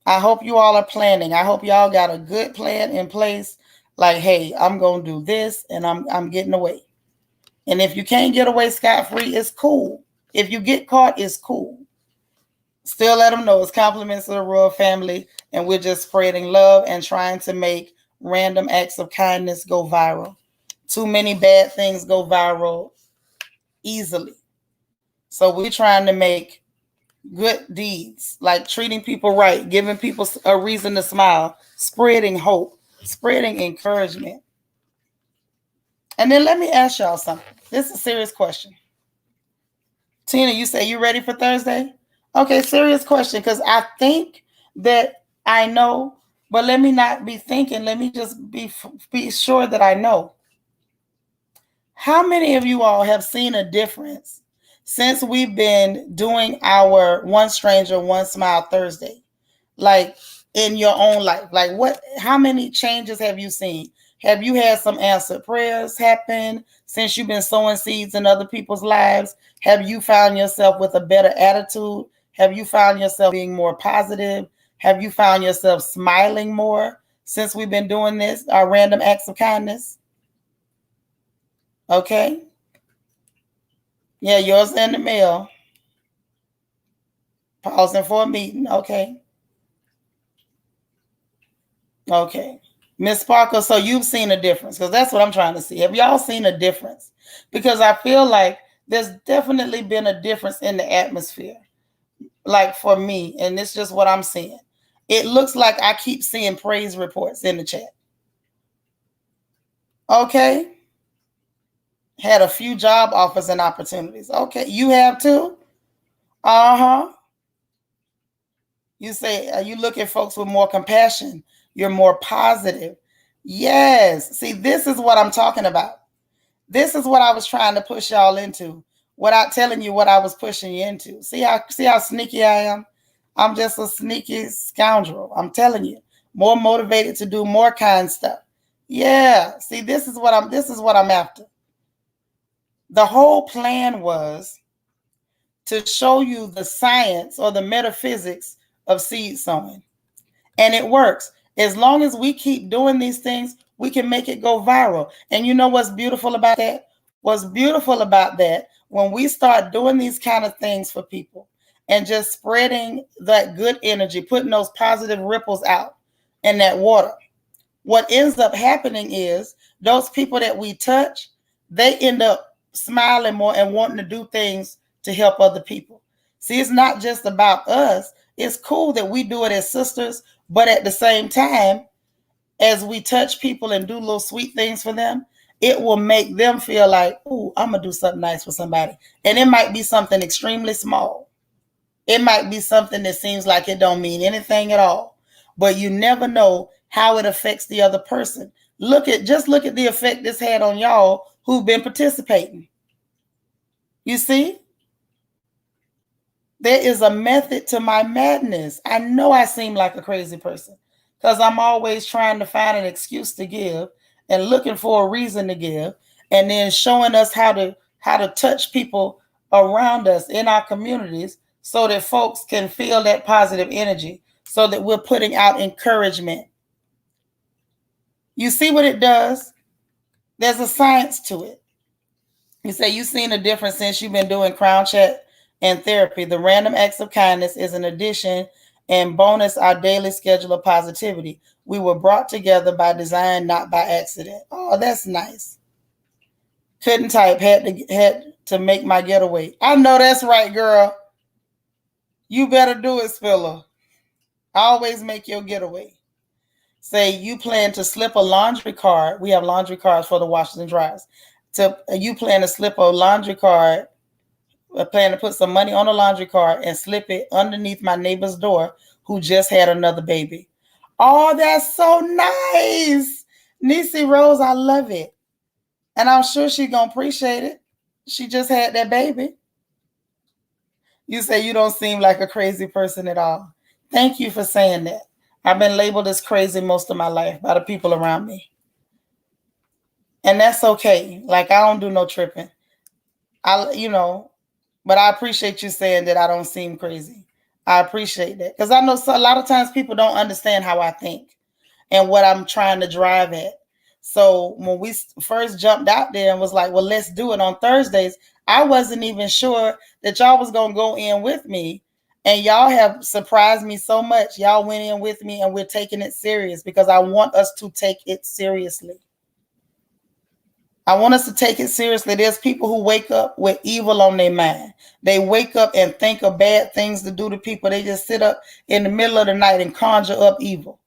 I hope you all are planning. I hope y'all got a good plan in place. Like, hey, I'm going to do this and I'm getting away. And if you can't get away scot-free, it's cool. If you get caught, it's cool. Still let them know it's compliments of the royal family, and we're just spreading love and trying to make random acts of kindness go viral. Too many bad things go viral easily. So we're trying to make good deeds, like treating people right, giving people a reason to smile, spreading hope, spreading encouragement. And then let me ask y'all something. This is a serious question. Tina, you say you ready for Thursday? Okay, serious question, because I think that I know, but let me not be thinking. Let me just be sure that I know. How many of you all have seen a difference since we've been doing our One Stranger, One Smile Thursday? Like in your own life, like how many changes have you seen? Have you had some answered prayers happen since you've been sowing seeds in other people's lives? Have you found yourself with a better attitude? Have you found yourself being more positive? Have you found yourself smiling more since we've been doing this, our random acts of kindness? Okay. Yeah, yours in the mail. Pausing for a meeting. Okay. Okay. Miss Sparkle, so you've seen a difference, because that's what I'm trying to see. Have y'all seen a difference? Because I feel like there's definitely been a difference in the atmosphere, like for me, and it's just what I'm seeing. It looks like I keep seeing praise reports in the chat. Okay. Had a few job offers and opportunities. Okay. You have too? Uh-huh. You say you look at folks with more compassion. You're more positive. Yes. See, this is what I'm talking about. This is what I was trying to push y'all into without telling you what I was pushing you into. See how sneaky I am? I'm just a sneaky scoundrel. I'm telling you. More motivated to do more kind stuff. Yeah. See, this is what I'm after. The whole plan was to show you the science or the metaphysics of seed sowing. And it works. As long as we keep doing these things, we can make it go viral. And you know what's beautiful about that? What's beautiful about that, when we start doing these kind of things for people and just spreading that good energy, putting those positive ripples out in that water, what ends up happening is those people that we touch, they end up smiling more and wanting to do things to help other people. See, it's not just about us. it's cool that we do it as sisters, but at the same time, as we touch people and do little sweet things for them, it will make them feel like, ooh, I'm going to do something nice for somebody. And it might be something extremely small. It might be something that seems like it don't mean anything at all. But you never know how it affects the other person. Just look at the effect this had on y'all who've been participating. You see? There is a method to my madness. I know I seem like a crazy person because I'm always trying to find an excuse to give and looking for a reason to give, and then showing us how to touch people around us in our communities so that folks can feel that positive energy, so that we're putting out encouragement. You see what it does? There's a science to it. You say you've seen a difference since you've been doing crown chat and therapy. The random acts of kindness is an addition and bonus our daily schedule of positivity. We were brought together by design, not by accident. Oh, that's nice. Couldn't type, had to make my getaway. I know that's right, girl. You better do it, Spiller. Always make your getaway. Say you plan to slip a laundry card. We have laundry cards for the washers and dryers. You plan to slip a laundry card. I plan to put some money on a laundry card and slip it underneath my neighbor's door who just had another baby. Oh, that's so nice. Niecy Rose, I love it. And I'm sure she's going to appreciate it. She just had that baby. You say you don't seem like a crazy person at all. Thank you for saying that. I've been labeled as crazy most of my life by the people around me. And that's okay. Like, I don't do no tripping. But I appreciate you saying that I don't seem crazy. I appreciate that. Because I know a lot of times people don't understand how I think and what I'm trying to drive at. So when we first jumped out there and was like, well, let's do it on Thursdays, I wasn't even sure that y'all was going to go in with me. And y'all have surprised me so much. Y'all went in with me and we're taking it serious because I want us to take it seriously. I want us to take it seriously. There's people who wake up with evil on their mind. They wake up and think of bad things to do to people. They just sit up in the middle of the night and conjure up evil.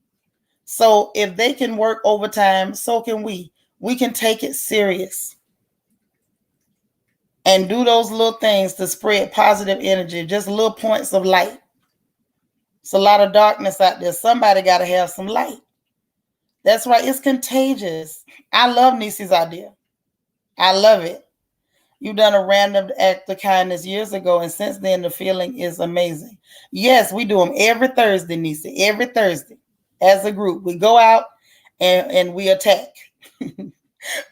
So if they can work overtime, so can we. We can take it serious and do those little things to spread positive energy, just little points of light. It's a lot of darkness out there. Somebody got to have some light. That's right. It's contagious. I love Niecy's idea. I love it. You've done a random act of kindness years ago, and since then, the feeling is amazing. Yes, we do them every Thursday, Niecy. Every Thursday, as a group, we go out and we attack.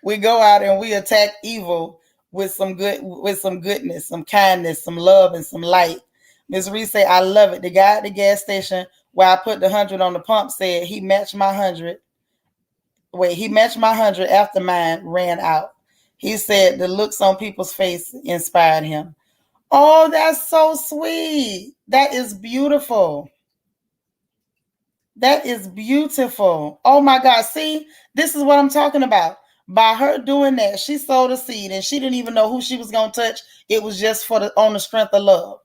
We go out and we attack evil with some goodness, some kindness, some love, and some light. Ms. Reese say, I love it. The guy at the gas station where I put the 100 on the pump said he matched my 100. He matched my 100 after mine ran out. He said the looks on people's face inspired him. Oh, that's so sweet. That is beautiful. That is beautiful. Oh my God. See, this is what I'm talking about. By her doing that, she sowed a seed and she didn't even know who she was going to touch. It was just on the strength of love.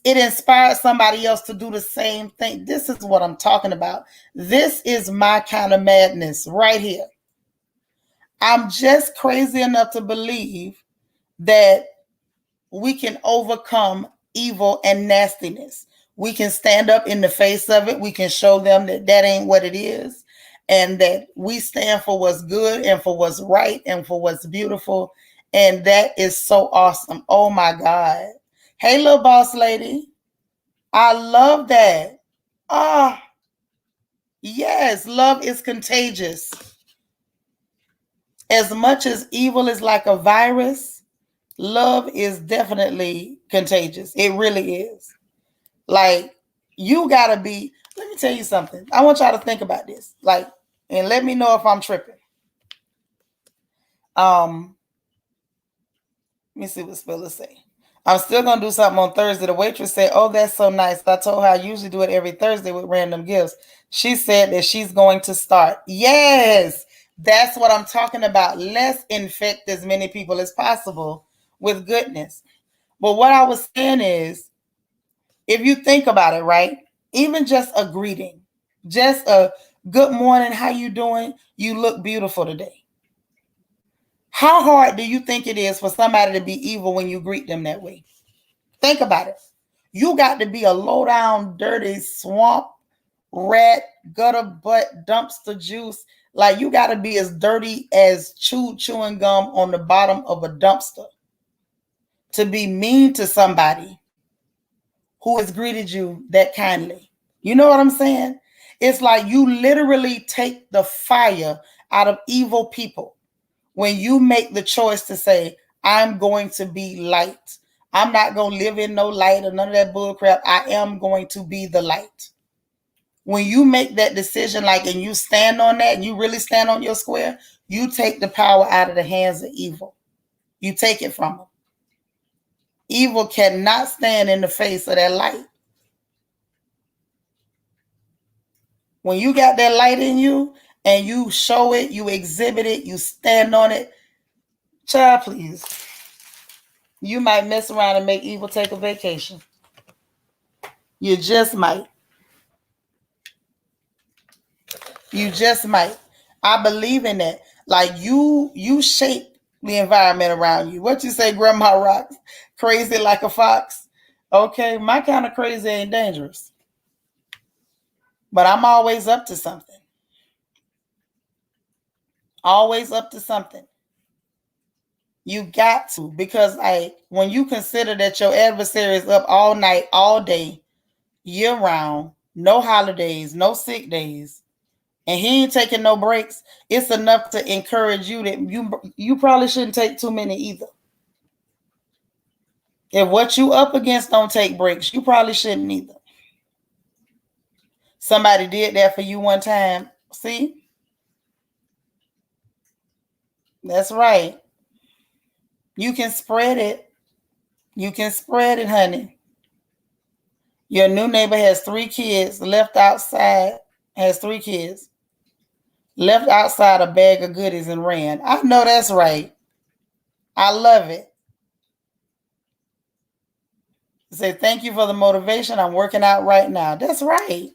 It inspired somebody else to do the same thing. This is what I'm talking about. This is my kind of madness right here. I'm just crazy enough to believe that we can overcome evil and nastiness. We can stand up in the face of it. We can show them that that ain't what it is, and that we stand for what's good and for what's right and for what's beautiful. And that is so awesome. Oh my God. Hey, little boss lady. I love that. Ah, yes, love is contagious. As much as evil is like a virus, love is definitely contagious. It really is. Like, you gotta be, let me tell you something. I want y'all to think about this. Like, and let me know if I'm tripping. Let me see what Spiller say. I'm still gonna do something on Thursday. The waitress said, oh, that's so nice. I told her I usually do it every Thursday with random gifts. She said that she's going to start. Yes, that's what I'm talking about. Let's infect as many people as possible with goodness. But what I was saying is, If you think about it, right? Even just a greeting, just a good morning, how you doing? You look beautiful today. How hard do you think it is for somebody to be evil when you greet them that way? Think about it. You got to be a low down, dirty swamp rat, gutter butt, dumpster juice. Like you got to be as dirty as chewing gum on the bottom of a dumpster to be mean to somebody who has greeted you that kindly. You know what I'm saying? It's like you literally take the fire out of evil people when you make the choice to say, I'm going to be light. I'm not going to live in no light or none of that bull crap. I am going to be the light. When you make that decision, like, and you stand on that and you really stand on your square, you take the power out of the hands of evil. You take it from them. Evil cannot stand in the face of that light. When you got that light in you and you show it, you exhibit it, you stand on it, child, please. You might mess around and make evil take a vacation. You just might. You just might. I believe in that. Like you shape the environment around you. What you say, Grandma Rocks? Crazy like a fox. Okay, my kind of crazy ain't dangerous. But I'm always up to something. Always up to something. You got to, because when you consider that your adversary is up all night, all day, year round, no holidays, no sick days, and he ain't taking no breaks, it's enough to encourage you that you probably shouldn't take too many either. If what you up against don't take breaks, you probably shouldn't either. Somebody did that for you one time. See? That's right. You can spread it. You can spread it, honey. Your new neighbor has 3 kids, left outside, has 3 kids, left outside a bag of goodies and ran. I know that's right. I love it. Say, thank you for the motivation. I'm working out right now. That's right.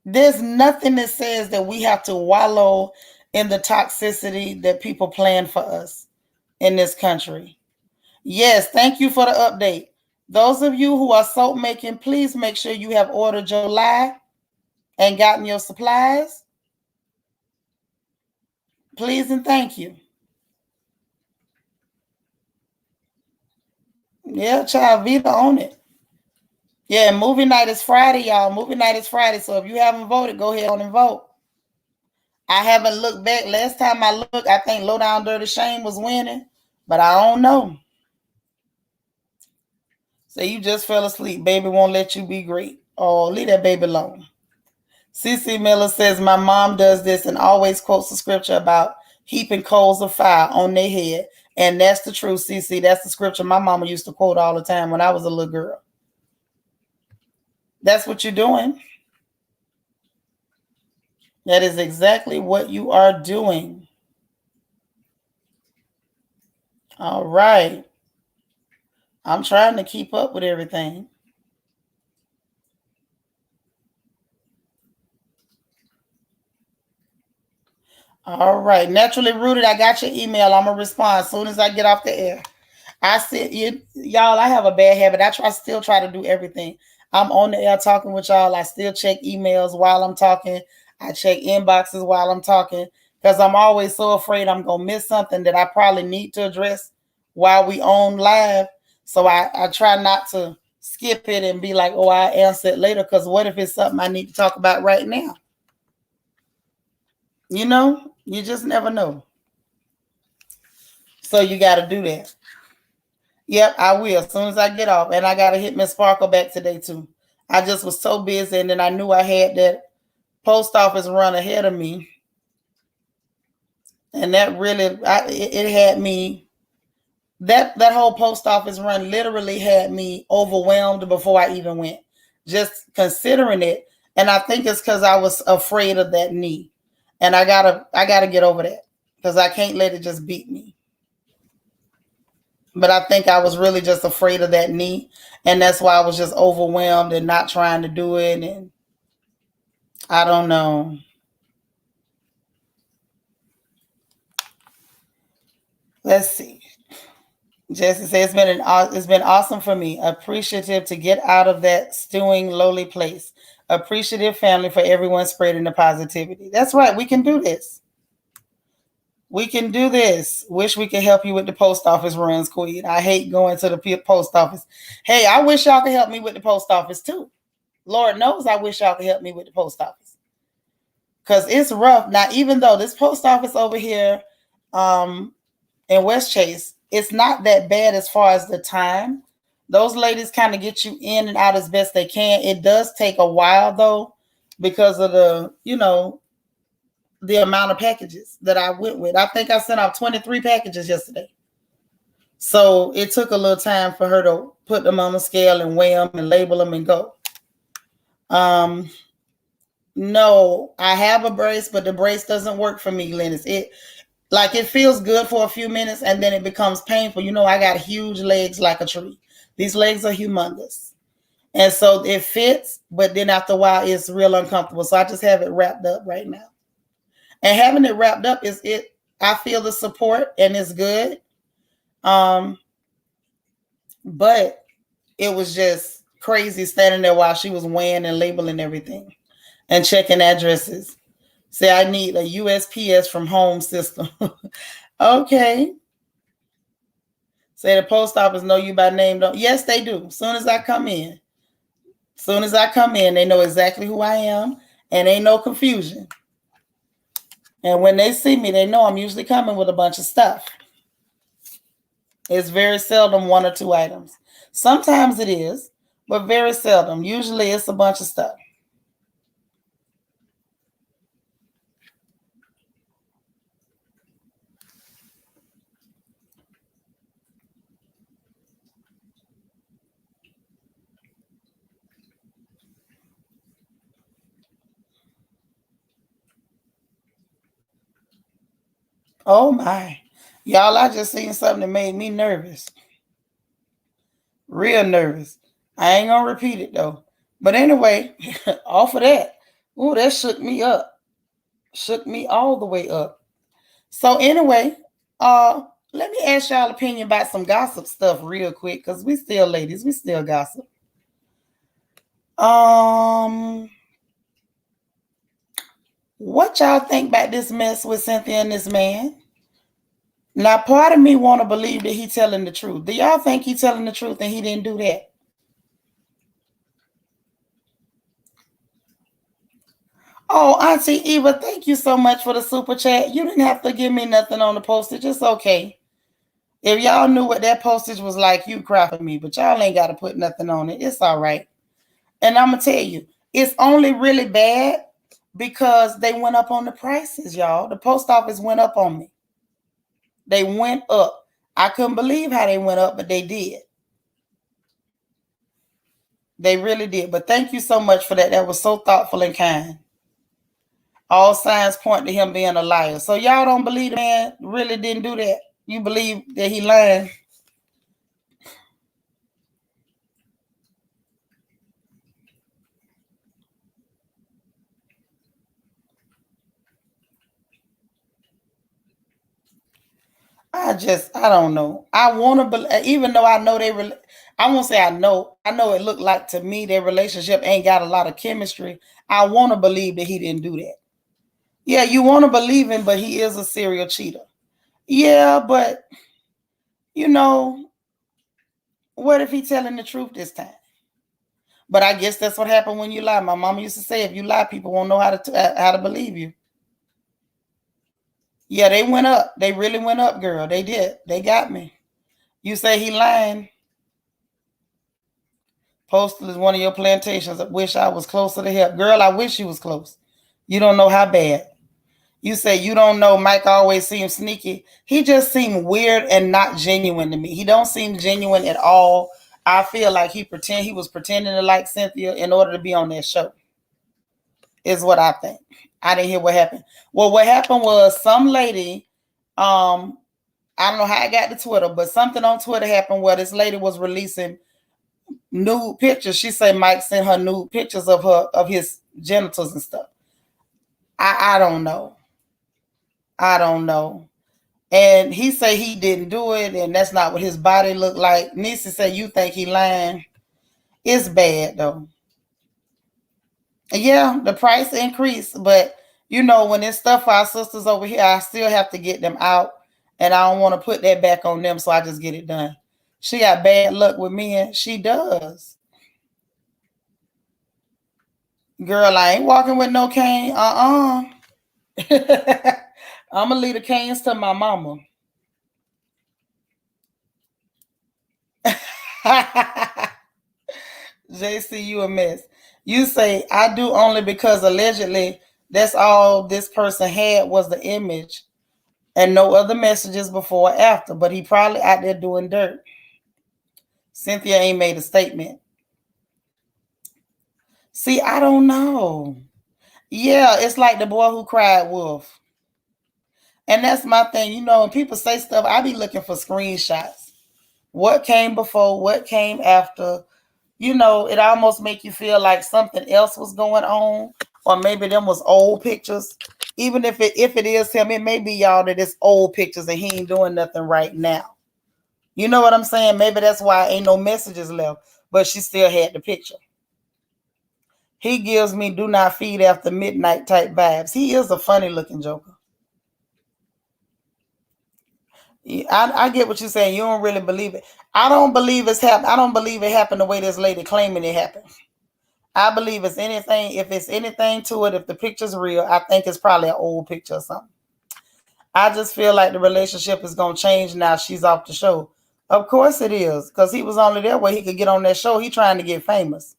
There's nothing that says that we have to wallow in the toxicity that people plan for us in this country. Yes, thank you for the update. Those of you who are soap making, please make sure you have ordered your lye and gotten your supplies. Please and thank you. Yeah, child, Vita on it. Yeah, movie night is Friday, y'all. Movie night is Friday. So if you haven't voted, go ahead on and vote. I haven't looked back. Last time I looked, I think Low Down Dirty Shame was winning, but I don't know. So you just fell asleep. Baby won't let you be great. Oh, leave that baby alone. CC Miller says, my mom does this and always quotes the scripture about heaping coals of fire on their head. And that's the truth, CC. That's the scripture my mama used to quote all the time when I was a little girl. That's what you're doing. That is exactly what you are doing. All right. I'm trying to keep up with everything. All right. Naturally Rooted, I got your email. I'm going to respond as soon as I get off the air. I said, y'all, I have a bad habit. I still try to do everything. I'm on the air talking with y'all. I still check emails while I'm talking. I check inboxes while I'm talking because I'm always so afraid I'm going to miss something that I probably need to address while we on live. So I try not to skip it and be like, oh, I'll answer it later, because what if it's something I need to talk about right now? You know, you just never know. So you got to do that. Yep, I will as soon as I get off. And I got to hit Miss Sparkle back today, too. I just was so busy, and then I knew I had that post office run ahead of me. And that really, it had me, that whole post office run literally had me overwhelmed before I even went. Just considering it. And I think it's because I was afraid of that knee. And I gotta get over that because I can't let it just beat me. But I think I was really just afraid of that knee. And that's why I was just overwhelmed and not trying to do it. And I don't know. Let's see. Jesse says it's been awesome for me. Appreciative to get out of that stewing lowly place. Appreciative family for everyone spreading the positivity. That's right. We can do this. We can do this. Wish we could help you with the post office runs, Queen. I hate going to the post office. Hey, I wish y'all could help me with the post office too. Lord knows I wish y'all could help me with the post office. Because it's rough. Now, even though this post office over here in West Chase, it's not that bad as far as the time. Those ladies kind of get you in and out as best they can. It does take a while though, because of the amount of packages that I went with. I think I sent out 23 packages yesterday. So it took a little time for her to put them on the scale and weigh them and label them and go. No, I have a brace, but the brace doesn't work for me, Lennis. It feels good for a few minutes and then it becomes painful. You know, I got huge legs like a tree. These legs are humongous. And so it fits, but then after a while it's real uncomfortable. So I just have it wrapped up right now. And having it wrapped up I feel the support and it's good. But it was just crazy standing there while she was weighing and labeling everything and checking addresses. Say I need a USPS from home system. Okay. Say the post office know you by name. Don't. Yes, they do. Soon as I come in, they know exactly who I am and ain't no confusion. And when they see me, they know I'm usually coming with a bunch of stuff. It's very seldom one or two items. Sometimes it is, but very seldom. Usually it's a bunch of stuff. Oh my. Y'all, I just seen something that made me nervous. Real nervous. I ain't gonna repeat it though. But anyway, off of that. Ooh, that shook me up. Shook me all the way up. So anyway, let me ask y'all opinion about some gossip stuff real quick, because we still ladies, we still gossip. What y'all think about this mess with Cynthia and this man? Now, part of me want to believe that he telling the truth. Do y'all think he telling the truth and he didn't do that? Oh, Auntie Eva, thank you so much for the super chat. You didn't have to give me nothing on the postage. It's okay. If y'all knew what that postage was like, you'd cry for me, but y'all ain't got to put nothing on it. It's all right. And I'm going to tell you, it's only really bad because they went up on the prices, y'all. The post office went up on me. They went up. I couldn't believe how they went up, but they did. They really did. But thank you so much for that. That was so thoughtful and kind. All signs point to him being a liar. So y'all don't believe the man really didn't do that? You believe that he lied? I don't know. I want to believe, even though I know I won't say I know it looked like to me their relationship ain't got a lot of chemistry. I want to believe that he didn't do that. Yeah, you want to believe him, but he is a serial cheater. Yeah, but you know, what if he telling the truth this time? But I guess that's what happened when you lie. My mama used to say, if you lie, people won't know how to believe you. Yeah, they went up. They really went up, girl. They did. They got me. You say he lying. Postal is one of your plantations. I wish I was closer to help. Girl, I wish you was close. You don't know how bad. You say you don't know. Mike always seems sneaky. He just seemed weird and not genuine to me. He don't seem genuine at all. I feel like he was pretending to like Cynthia in order to be on that show. Is what I think. I didn't hear what happened. Well, what happened was some lady I don't know how I got to Twitter, but something on Twitter happened where this lady was releasing nude pictures. She said Mike sent her nude pictures of his genitals and stuff. I don't know. I don't know. And he said he didn't do it, and that's not what his body looked like. Nisa said, you think he lying? It's bad though. Yeah, the price increased, but when it's stuff for our sisters over here, I still have to get them out, and I don't want to put that back on them, so I just get it done. She got bad luck with men. She does. Girl, I ain't walking with no cane. I'm gonna leave the canes to my mama. JC, you a mess. You say I do only because allegedly that's all this person had was the image and no other messages before or after, but he probably out there doing dirt. Cynthia ain't made a statement. See, I don't know. Yeah, it's like the boy who cried wolf. And that's my thing, when people say stuff, I be looking for screenshots. What came before, what came after. It almost make you feel like something else was going on, or maybe them was old pictures. Even if it is him, it may be y'all that it's old pictures and he ain't doing nothing right now. You know what I'm saying? Maybe that's why ain't no messages left, but she still had the picture. He gives me do not feed after midnight type vibes. He is a funny looking joker. I get what you're saying. You don't really believe it. I don't believe it's happened. I don't believe it happened the way this lady claiming it happened. I believe it's anything. If it's anything to it, if the picture's real, I think it's probably an old picture or something. I just feel like the relationship is going to change now she's off the show. Of course it is, because he was only there where he could get on that show. He trying to get famous.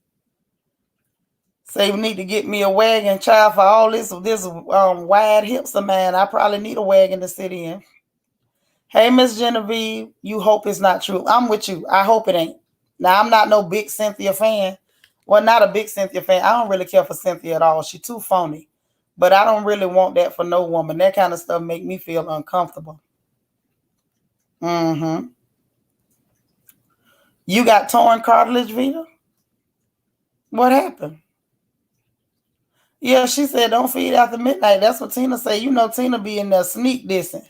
Say, we need to get me a wagon, child, for all this wide hips of mine. I probably need a wagon to sit in. Hey, Miss Genevieve, you hope it's not true. I'm with you. I hope it ain't. Now, I'm not no big Cynthia fan. Well, not a big Cynthia fan. I don't really care for Cynthia at all. She's too phony. But I don't really want that for no woman. That kind of stuff make me feel uncomfortable. Mm-hmm. You got torn cartilage, Vita? What happened? Yeah, she said don't feed after midnight. That's what Tina said. Tina be in there sneak dissing.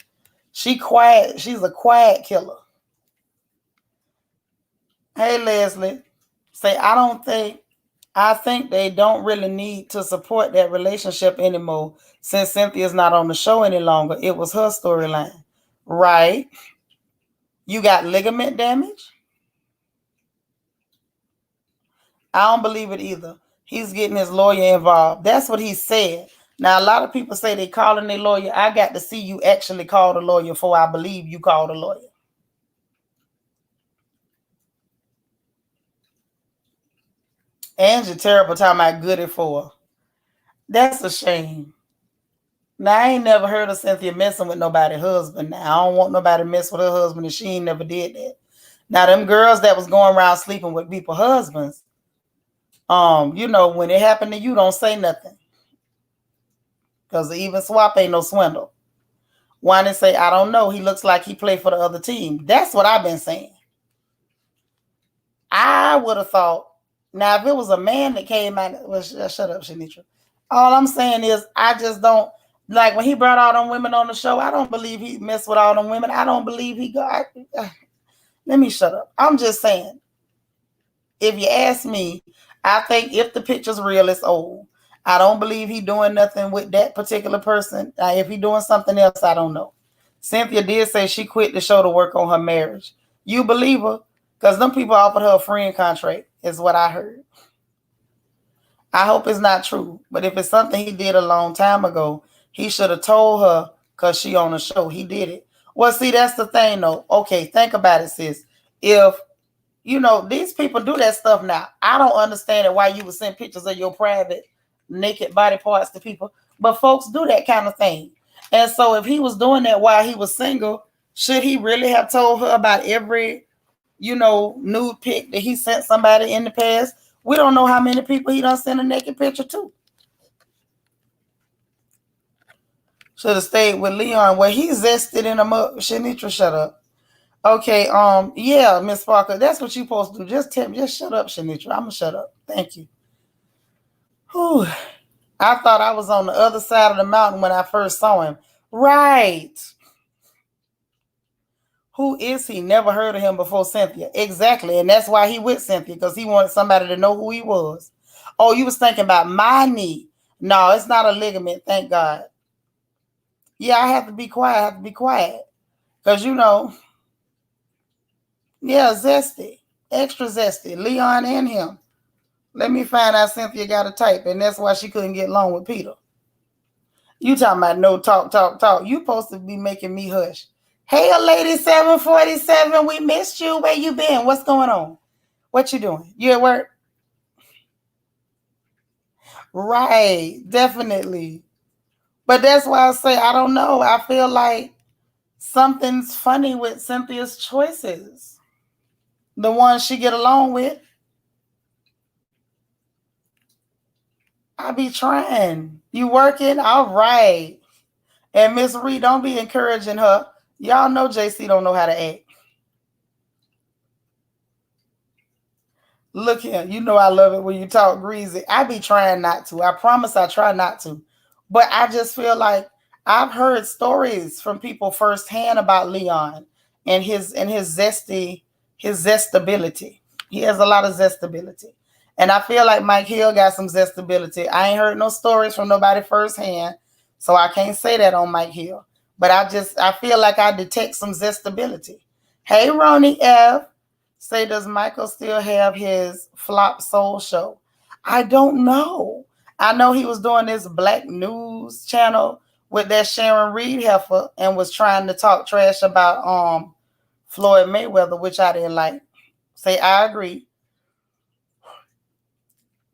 She quiet. She's a quiet killer. Hey, Leslie. Say, I think they don't really need to support that relationship anymore since Cynthia's not on the show any longer. It was her storyline. Right. You got ligament damage? I don't believe it either. He's getting his lawyer involved. That's what he said. Now, a lot of people say they calling their lawyer. I got to see you actually call the lawyer before I believe you called a lawyer. Angie terrible talking about goody for her. That's a shame. Now, I ain't never heard of Cynthia messing with nobody's husband. Now, I don't want nobody to mess with her husband, and she ain't never did that. Now, them girls that was going around sleeping with people's husbands, when it happened to you, don't say nothing. Because even swap ain't no swindle. Why didn't say, I don't know. He looks like he played for the other team. That's what I've been saying. I would have thought, now, if it was a man that came out, well, shut up, Shanitra. All I'm saying is, I just don't, like when he brought all them women on the show, I don't believe he messed with all them women. I don't believe he got, let me shut up. I'm just saying, if you ask me, I think if the picture's real, it's old. I don't believe he doing nothing with that particular person. If he doing something else, I don't know. Cynthia did say she quit the show to work on her marriage. You believe her? Because them people offered her a friend contract, is what I heard. I hope it's not true. But if it's something he did a long time ago, he should have told her because she on the show. He did it. Well, see, that's the thing, though. Okay, think about it, sis. If, these people do that stuff now. I don't understand it why you would send pictures of your private naked body parts to people. But folks do that kind of thing. And so if he was doing that while he was single, should he really have told her about every, nude pic that he sent somebody in the past? We don't know how many people he done sent a naked picture to. Should have stayed with Leon. Well, he zested in him up. Shanitra, shut up. Okay, yeah, Miss Parker, that's what you supposed to do. Just shut up, Shanitra. I'm gonna shut up. Thank you. Whew. I thought I was on the other side of the mountain when I first saw him. Right. Who is he? Never heard of him before Cynthia. Exactly. And that's why he with Cynthia, because he wanted somebody to know who he was. Oh, you was thinking about my knee. No, it's not a ligament, thank God. Yeah, I have to be quiet. Because, yeah, zesty. Extra zesty. Leon and him. Let me find out Cynthia got a type, and that's why she couldn't get along with Peter. You talking about no talk. You supposed to be making me hush. Hey, lady 747, we missed you. Where you been? What's going on? What you doing? You at work? Right, definitely. But that's why I say I don't know. I feel like something's funny with Cynthia's choices. The ones she get along with. I be trying. You working? All right. And Miss Reed, don't be encouraging her. Y'all know JC don't know how to act. Look here, you know I love it when you talk greasy. I be trying not to. I promise I try not to. But I just feel like I've heard stories from people firsthand about Leon and his zestability. He has a lot of zestability. And I feel like Mike Hill got some zestability. I ain't heard no stories from nobody firsthand, so I can't say that on Mike Hill. But I feel like I detect some zestability. Hey, Ronnie F. Say, does Michael still have his Flop Soul show? I don't know. I know he was doing this Black News channel with that Sharon Reed heifer and was trying to talk trash about Floyd Mayweather, which I didn't like. Say, I agree.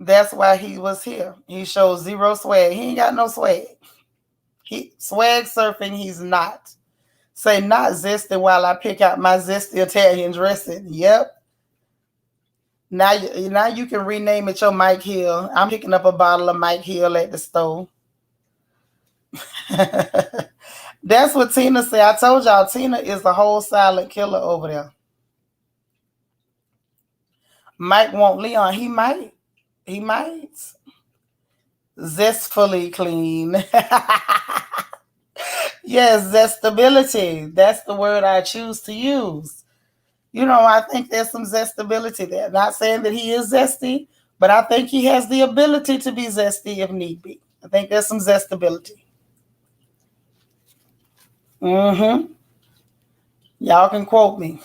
That's why he was here. He shows zero swag. He ain't got no swag. He swag surfing, he's not. Say, not zesty while I pick out my zesty Italian dressing. Yep. Now you can rename it your Mike Hill. I'm picking up a bottle of Mike Hill at the store. That's what Tina said. I told y'all Tina is the whole silent killer over there. Mike want Leon. He might. Zestfully clean. Yes, zestability. That's the word I choose to use. I think there's some zestability there. Not saying that he is zesty, but I think he has the ability to be zesty if need be. I think there's some zestability. Y'all can quote me.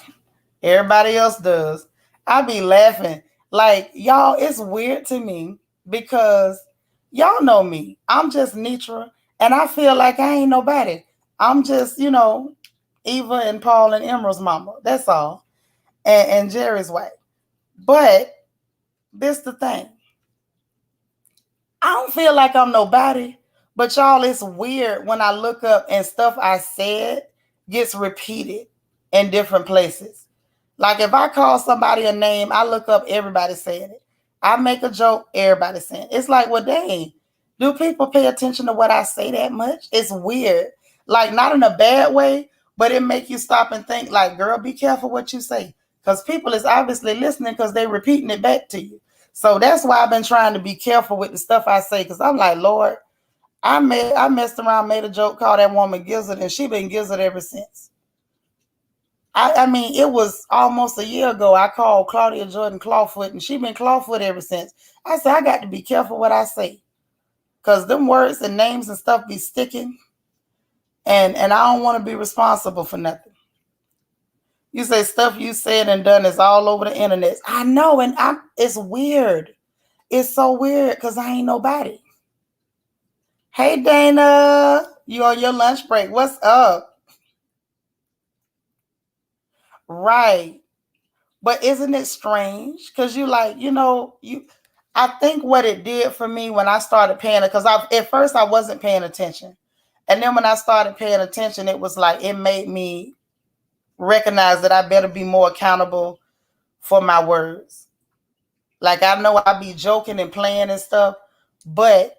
Everybody else does. I be laughing. Like, y'all, it's weird to me because y'all know me. I'm just Nitra, and I feel like I ain't nobody. I'm just, Eva and Paul and Emerald's mama. That's all. And Jerry's wife. But this the thing. I don't feel like I'm nobody, but y'all, it's weird when I look up and stuff I said gets repeated in different places. Like if I call somebody a name, I look up, everybody saying it. I make a joke, everybody saying it. It's like, well, dang, do people pay attention to what I say that much? It's weird. Like not in a bad way, but it make you stop and think like, girl, be careful what you say. Because people is obviously listening because they're repeating it back to you. So that's why I've been trying to be careful with the stuff I say. Because I'm like, Lord, I messed around, made a joke, called that woman Gizzard, and she been Gizzard ever since. I mean, it was almost a year ago. I called Claudia Jordan Clawfoot, and she been Clawfoot ever since. I said, I got to be careful what I say. Because them words and names and stuff be sticking. And I don't want to be responsible for nothing. You say stuff you said and done is all over the internet. I know, and it's weird. It's so weird because I ain't nobody. Hey, Dana. You on your lunch break. What's up? Right. But isn't it strange? Because I think what it did for me when I started paying it, because at first I wasn't paying attention. And then when I started paying attention, it was like it made me recognize that I better be more accountable for my words. Like I know I be joking and playing and stuff, but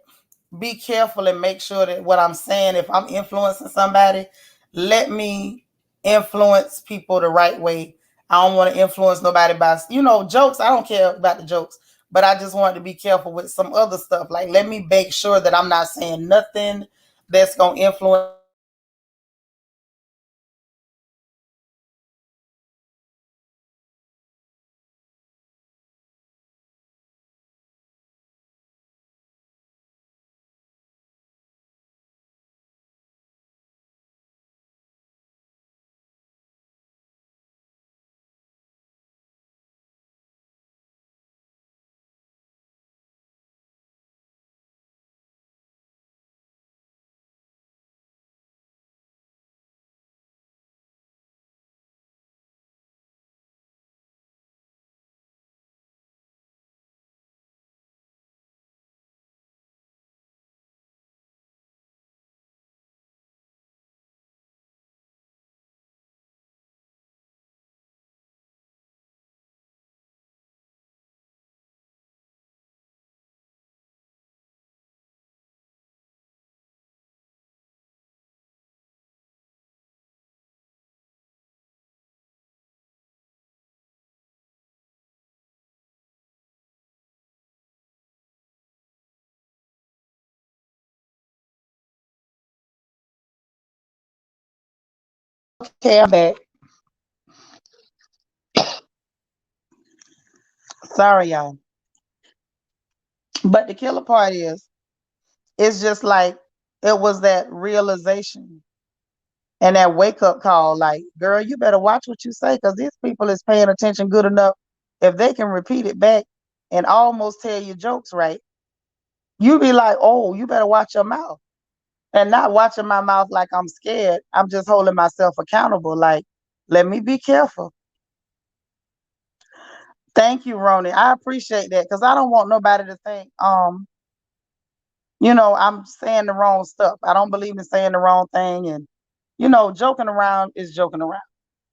be careful and make sure that what I'm saying, if I'm influencing somebody, let me influence people the right way. I don't want to influence nobody by, jokes. I don't care about the jokes, but I just wanted to be careful with some other stuff. Like, let me make sure that I'm not saying nothing that's going to influence Okay, I'm back. Sorry, y'all. But the killer part is, it's just like it was that realization and that wake up call. Like, girl, you better watch what you say, because these people is paying attention good enough. If they can repeat it back and almost tell you jokes right, you be like, oh, you better watch your mouth. And not watching my mouth like I'm scared. I'm just holding myself accountable. Like, let me be careful. Thank you, Roni. I appreciate that, because I don't want nobody to think, I'm saying the wrong stuff. I don't believe in saying the wrong thing. And, joking around is joking around.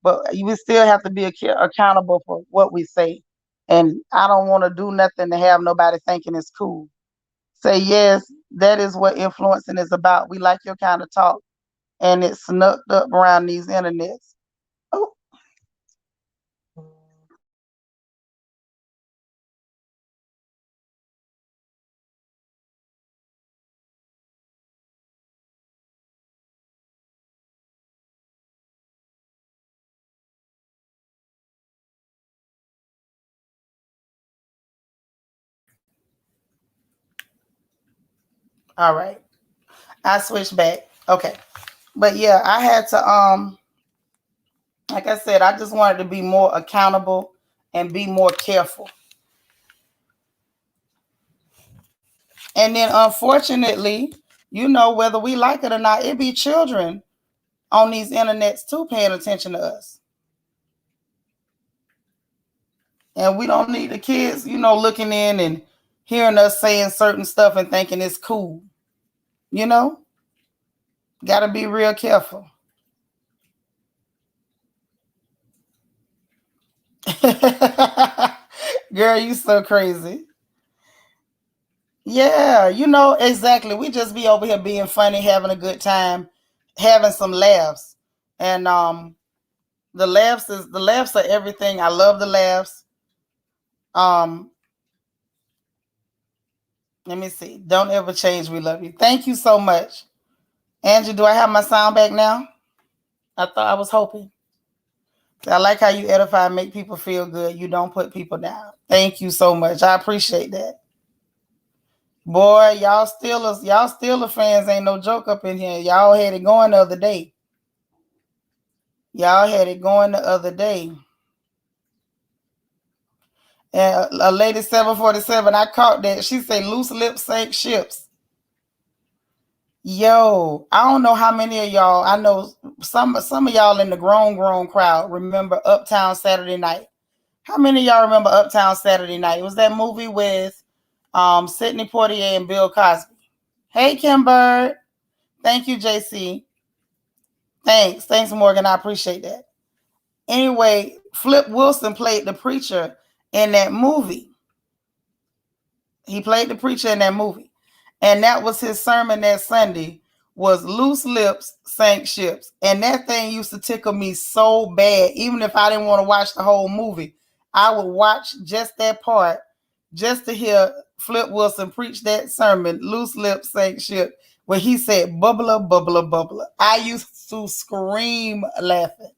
But we still have to be accountable for what we say. And I don't want to do nothing to have nobody thinking it's cool. Say, yes, that is what influencing is about. We like your kind of talk. And it's snuck up around these internets. Oh, all right. I switched back. Okay. But yeah, I had to like I said, I just wanted to be more accountable and be more careful. And then unfortunately, whether we like it or not, it be children on these internets too paying attention to us. And we don't need the kids, looking in and hearing us saying certain stuff and thinking it's cool. You know? Gotta be real careful. Girl, you so crazy. Yeah, exactly. We just be over here being funny, having a good time, having some laughs. And the laughs are everything. I love the laughs. Um, let me see. Don't ever change. We love you. Thank you so much. Angie, do I have my sound back now? I thought I was hoping. I like how you edify and make people feel good. You don't put people down. Thank you so much. I appreciate that. Boy, y'all Steelers fans ain't no joke up in here. Y'all had it going the other day. Y'all had it going the other day. And a lady 747, I caught that. She said loose lips sink ships. Yo, I don't know how many of y'all. I know some of y'all in the grown crowd remember Uptown Saturday Night. How many of y'all remember Uptown Saturday Night? It was that movie with Sidney Poitier and Bill Cosby. Hey, Kimber. Thank you, JC. Thanks, Morgan. I appreciate that. Anyway, Flip Wilson played the preacher in that movie. He played the preacher in that movie. And that was his sermon that Sunday, was loose lips sank ships. And that thing used to tickle me so bad. Even if I didn't want to watch the whole movie, I would watch just that part just to hear Flip Wilson preach that sermon, loose lips sank ship, where he said bubbler, bubbler, bubbler. I used to scream laughing.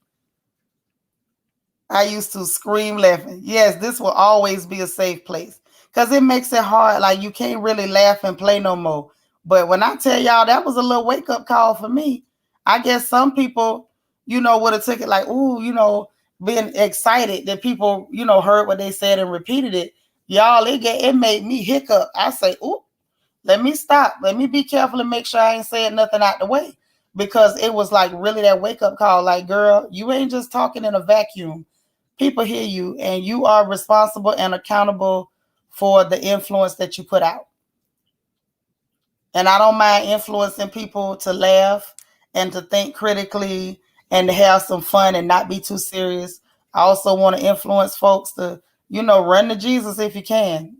Yes, this will always be a safe place, because it makes it hard. Like, you can't really laugh and play no more. But when I tell y'all, that was a little wake up call for me. I guess some people, would have took it like, ooh, being excited that people, heard what they said and repeated it. Y'all, it made me hiccup. I say, ooh, let me stop. Let me be careful and make sure I ain't saying nothing out the way. Because it was like really that wake up call. Like, girl, you ain't just talking in a vacuum. People hear you, and you are responsible and accountable for the influence that you put out. And I don't mind influencing people to laugh and to think critically and to have some fun and not be too serious. I also want to influence folks to, run to Jesus if you can.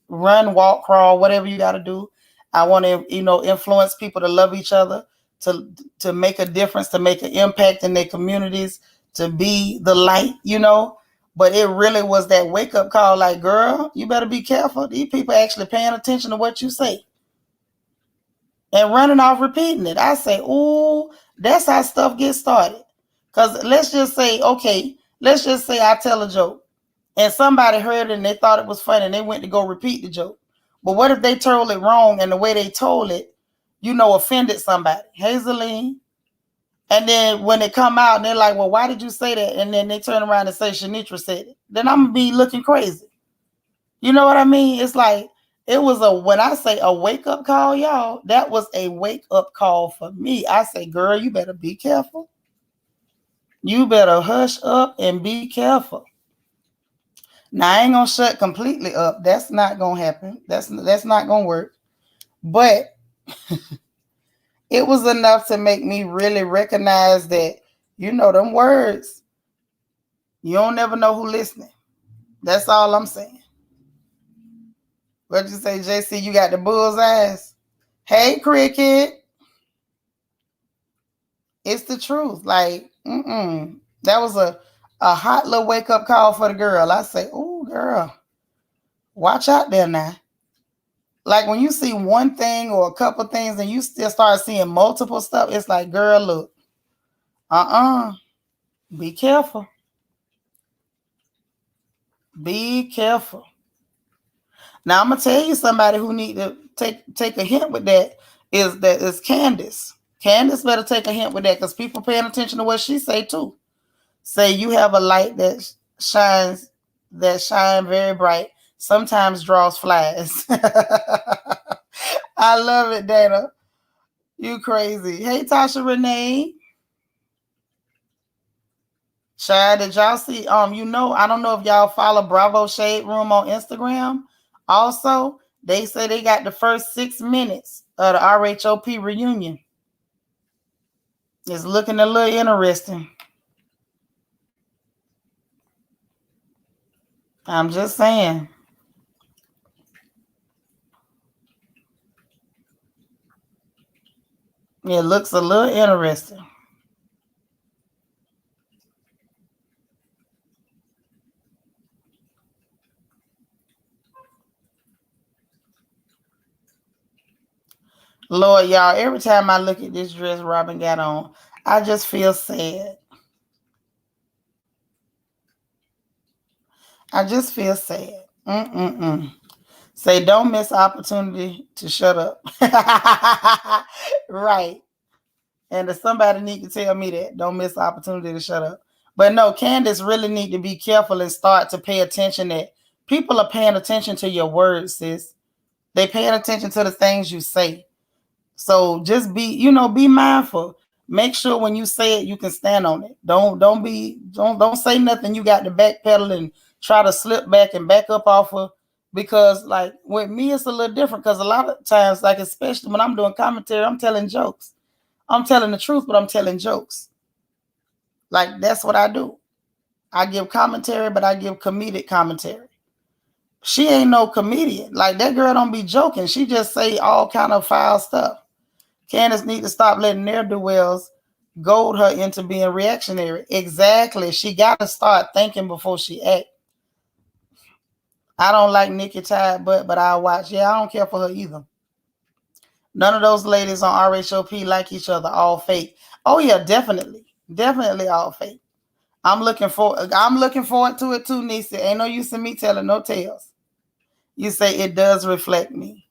Run, walk, crawl, whatever you got to do. I want to, influence people to love each other, to make a difference, to make an impact in their communities, to be the light, But it really was that wake up call, like, girl, you better be careful. These people actually paying attention to what you say. And running off repeating it. I say, ooh, that's how stuff gets started. Because let's just say I tell a joke and somebody heard it and they thought it was funny and they went to go repeat the joke. But what if they told it wrong, and the way they told it, offended somebody? Hazeline. And then when they come out and they're like, well, why did you say that? And then they turn around and say Shanitra said it. Then I'm going to be looking crazy. You know what I mean? It's like, when I say a wake up call, y'all, that was a wake up call for me. I say, girl, you better be careful. You better hush up and be careful. Now, I ain't going to shut completely up. That's not going to happen. That's not going to work. But it was enough to make me really recognize that, them words, you don't never know who listening. That's all I'm saying. What'd you say, JC? You got the bull's eyes? Hey, Cricket. It's the truth. Like, that was a hot little wake up call for the girl. I say, oh, girl, watch out there now. Like, when you see one thing or a couple things and you still start seeing multiple stuff, it's like, girl, look, be careful. Be careful. Now, I'm going to tell you somebody who need to take a hint with that is Candace. Candace better take a hint with that, because people paying attention to what she say too. Say you have a light that shine very bright, sometimes draws flies. I love it, Dana. You crazy. Hey, Tasha Renee. Child, did y'all see? I don't know if y'all follow Bravo Shade Room on Instagram. Also, they say they got the first 6 minutes of the RHOP reunion. It's looking a little interesting. I'm just saying. It looks a little interesting. Lord, y'all, every time I look at this dress Robin got on, I just feel sad. I just feel sad. Say, don't miss opportunity to shut up. Right. And if somebody need to tell me that, don't miss the opportunity to shut up. But no, Candace really need to be careful and start to pay attention that people are paying attention to your words, sis. They paying attention to the things you say. So just be mindful. Make sure when you say it, you can stand on it. Don't say nothing you got to backpedal and try to slip back and back up off of. Because like with me, it's a little different, because a lot of times, like especially when I'm doing commentary, I'm telling jokes. I'm telling the truth, but I'm telling jokes. Like, that's what I do. I give commentary, but I give comedic commentary. She ain't no comedian. Like, that girl don't be joking. She just say all kind of foul stuff. Candace need to stop letting ne'er-do-wells goad her into being reactionary. Exactly. She got to start thinking before she act. I don't like Nikki tied but I'll watch. Yeah, I don't care for her either. None of those ladies on RHOP like each other. All fake. Oh yeah, definitely. Definitely all fake. I'm looking forward to it too, Nisa. Ain't no use in me telling no tales. You say it does reflect me.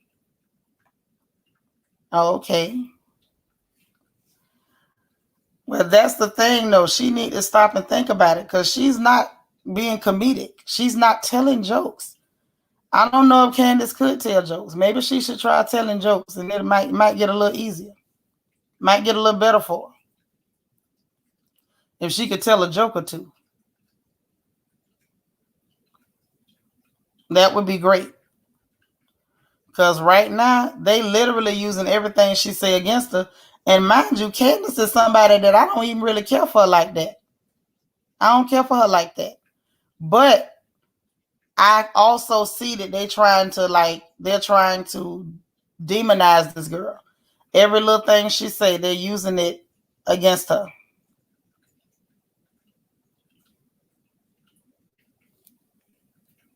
Okay. Well, that's the thing though. She need to stop and think about it because she's not being comedic. She's not telling jokes. I don't know if Candace could tell jokes. Maybe she should try telling jokes and it might get a little easier. Might get a little better for her. If she could tell a joke or two. That would be great. Because right now, they literally using everything she say against her. And mind you, Candace is somebody that I don't even really care for like that. I don't care for her like that. But I also see that they're trying to demonize this girl. Every little thing she say, they're using it against her.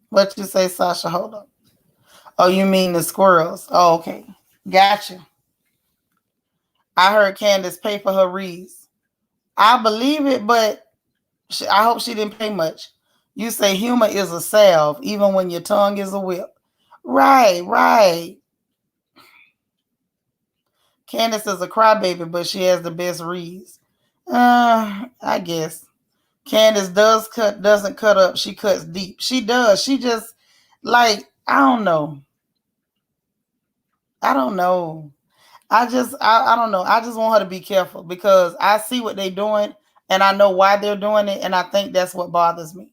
What you say, Sasha? Hold up. Oh, you mean the squirrels? Oh, okay. Gotcha. I heard Candace pay for her reads. I believe it, but I hope she didn't pay much. You say humor is a salve, even when your tongue is a whip. Right, right. Candace is a crybaby, but she has the best reads. I guess. Candace doesn't cut up. She cuts deep. She does. She just like, I don't know. I don't know. I don't know. I just want her to be careful because I see what they're doing and I know why they're doing it. And I think that's what bothers me.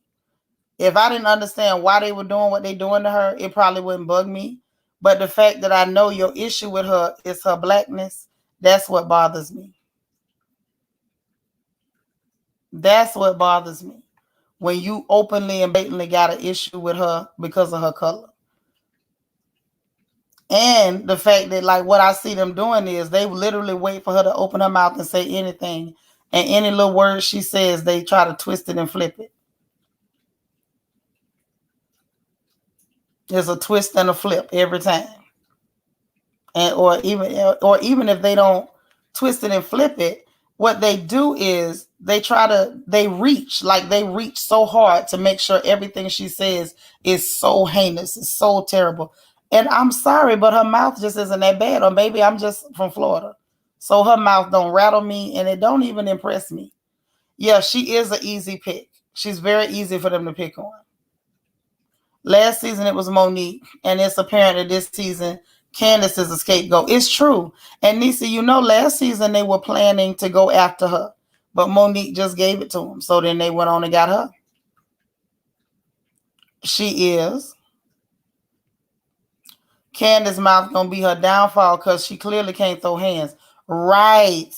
If I didn't understand why they were doing what they're doing to her, it probably wouldn't bug me. But the fact that I know your issue with her is her blackness, that's what bothers me. That's what bothers me. When you openly and blatantly got an issue with her because of her color. And the fact that, like, what I see them doing is they literally wait for her to open her mouth and say anything. And any little word she says, they try to twist it and flip it. There's a twist and a flip every time. And or even if they don't twist it and flip it, what they do is they reach so hard to make sure everything she says is so heinous, it's so terrible. And I'm sorry, but her mouth just isn't that bad. Or maybe I'm just from Florida. So her mouth don't rattle me and it don't even impress me. Yeah, she is an easy pick. She's very easy for them to pick on. Last season it was Monique, and it's apparent that this season Candace is a scapegoat. It's true. And Nisa, last season they were planning to go after her, but Monique just gave it to them. So then they went on and got her. She is. Candace's mouth gonna be her downfall because she clearly can't throw hands. Right.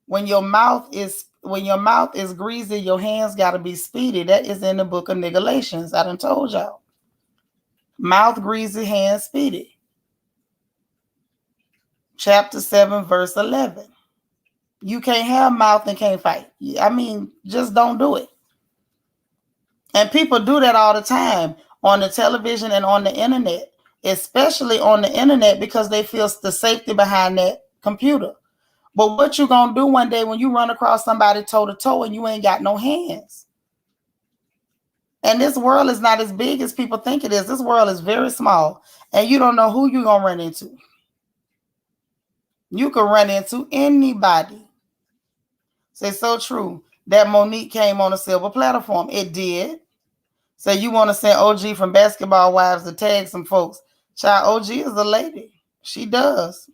When your mouth is greasy, your hands gotta be speedy. That is in the book of Nigalations. I done told y'all. Mouth greasy, hands speedy. Chapter 7, verse 11. You can't have mouth and can't fight. I mean, just don't do it. And people do that all the time on the television and on the internet, especially on the internet because they feel the safety behind that computer. But what you gonna do one day when you run across somebody toe to toe and you ain't got no hands? And this world is not as big as people think it is. This world is very small, and you don't know who you're gonna run into. You can run into anybody. Say so true that Monique came on a silver platform. It did. So you want to send OG from Basketball Wives to tag some folks. Child, OG is a lady. She does.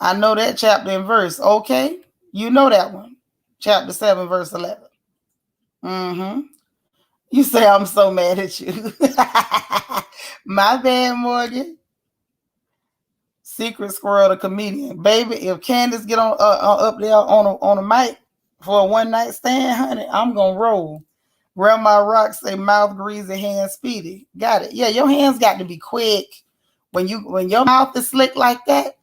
I know that chapter and verse. Okay. You know that one. Chapter 7, verse 11. Mm-hmm. You say I'm so mad at you. My bad, Morgan. Secret Squirrel, the comedian. Baby, if Candace get on up there on a mic for a one night stand, honey, I'm gonna roll. Grandma Rock say mouth greasy, hands speedy. Got it. Yeah, your hands got to be quick. When your mouth is slick like that,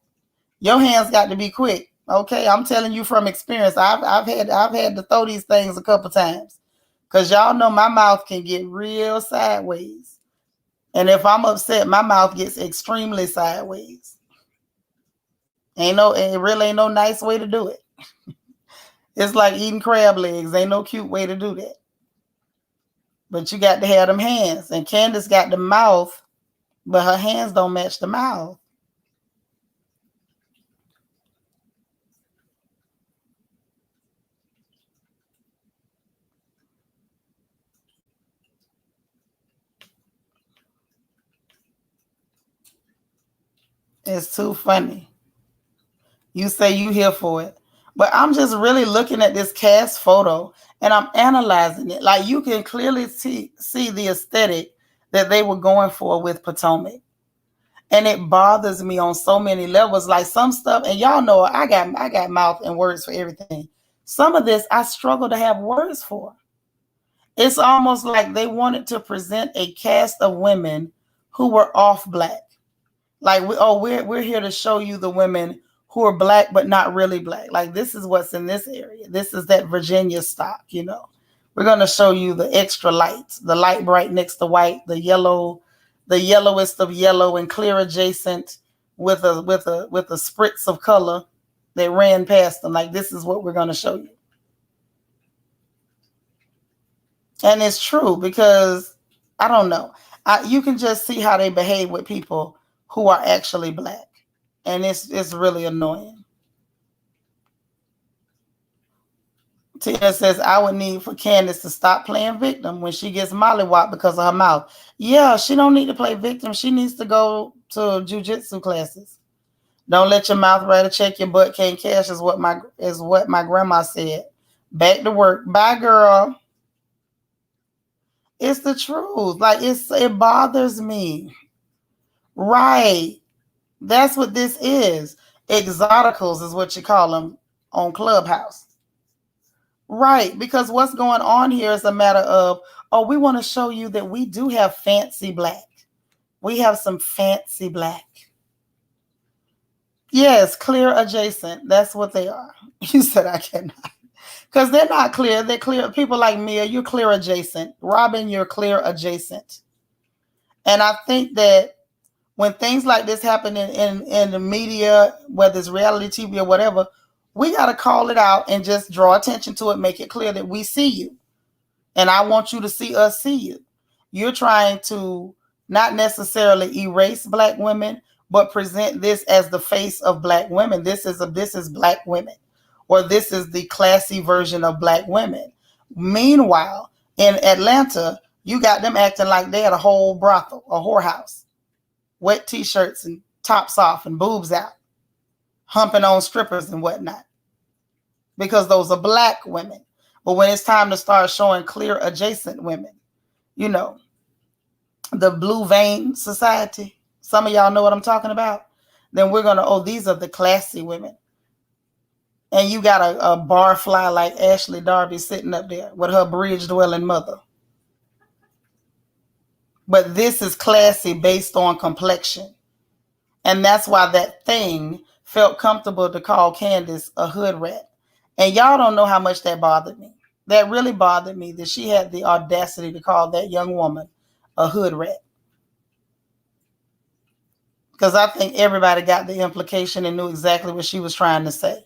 your hands got to be quick. Okay, I'm telling you from experience. I've had to throw these things a couple times. Cause y'all know my mouth can get real sideways. And if I'm upset, my mouth gets extremely sideways. It really ain't no nice way to do it. It's like eating crab legs. Ain't no cute way to do that. But you got to have them hands. And Candace got the mouth, but her hands don't match the mouth. It's too funny. You say you here for it. But I'm just really looking at this cast photo and I'm analyzing it. Like you can clearly see the aesthetic that they were going for with Potomac. And it bothers me on so many levels. Like some stuff, and y'all know I got mouth and words for everything. Some of this I struggle to have words for. It's almost like they wanted to present a cast of women who were off black. Like we're here to show you the women who are black but not really black. Like this is what's in this area. This is that Virginia stock, you know. We're gonna show you the extra lights, the light bright next to white, the yellow, the yellowest of yellow and clear adjacent with a spritz of color that ran past them. Like this is what we're gonna show you. And it's true because I don't know. You can just see how they behave with people who are actually black. And it's really annoying. Tina says, I would need for Candace to stop playing victim when she gets mollywopped because of her mouth. Yeah, she don't need to play victim. She needs to go to jiu-jitsu classes. Don't let your mouth write a check, your butt can't cash is what my grandma said. Back to work. Bye, girl. It's the truth. Like it bothers me. Right. That's what this is. Exoticals is what you call them on Clubhouse. Right. Because what's going on here is a matter of, oh, we want to show you that we do have fancy black. We have some fancy black. Yes, clear adjacent. That's what they are. You said I cannot. Because they're not clear. They're clear. People like Mia, you're clear adjacent. Robin, you're clear adjacent. And I think that when things like this happen in the media, whether it's reality TV or whatever, we got to call it out and just draw attention to it, make it clear that we see you. And I want you to see us see you. You're trying to not necessarily erase black women, but present this as the face of black women. This is black women, or this is the classy version of black women. Meanwhile, in Atlanta, you got them acting like they had a whole brothel, a whorehouse. Wet t-shirts and tops off and boobs out, humping on strippers and whatnot, because those are black women. But when it's time to start showing clear adjacent women, you know, the Blue Vein Society, some of y'all know what I'm talking about, then we're going to, oh, these are the classy women. And you got a barfly like Ashley Darby sitting up there with her bridge-dwelling mother. But this is classy based on complexion. And that's why that thing felt comfortable to call Candace a hood rat. And y'all don't know how much that bothered me. That really bothered me that she had the audacity to call that young woman a hood rat. Because I think everybody got the implication and knew exactly what she was trying to say.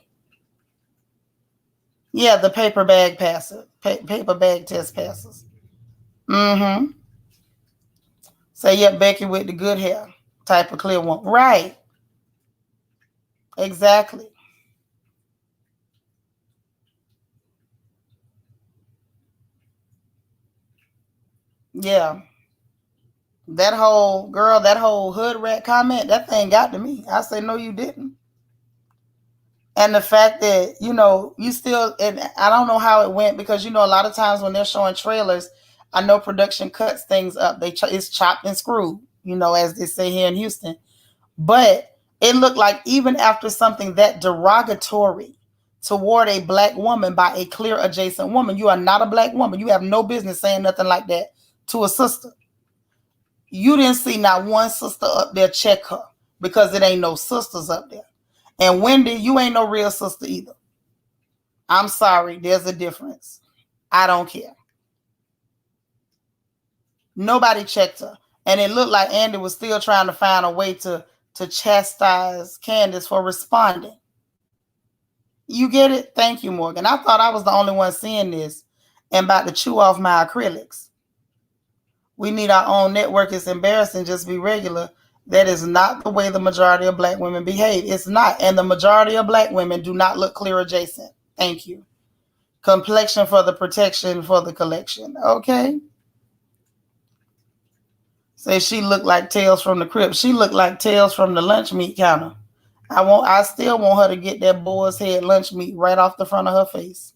Yeah, the paper bag passer, paper bag test passers. Mm-hmm. Say, yeah, Becky with the good hair type of clear one. Right. Exactly. Yeah. That whole hood rat comment, that thing got to me. I say, no, you didn't. And the fact that, you know, you still, and I don't know how it went because, you know, a lot of times when they're showing trailers, I know production cuts things up. It's chopped and screwed, you know, as they say here in Houston. But it looked like even after something that derogatory toward a black woman by a clear adjacent woman. You are not a black woman. You have no business saying nothing like that to a sister. You didn't see not one sister up there check her because it ain't no sisters up there. And Wendy, you ain't no real sister either. I'm sorry, there's a difference. I don't care. Nobody checked her. And it looked like Andy was still trying to find a way to chastise Candace for responding. You get it? Thank you, Morgan. I thought I was the only one seeing this and about to chew off my acrylics. We need our own network. It's embarrassing. Just be regular. That is not the way the majority of black women behave. It's not. And the majority of black women do not look clear adjacent. Thank you. Complexion for the protection for the collection. Okay. Say she looked like Tales from the Crypt. She looked like Tales from the lunch meat counter. I still want her to get that boar's head lunch meat right off the front of her face.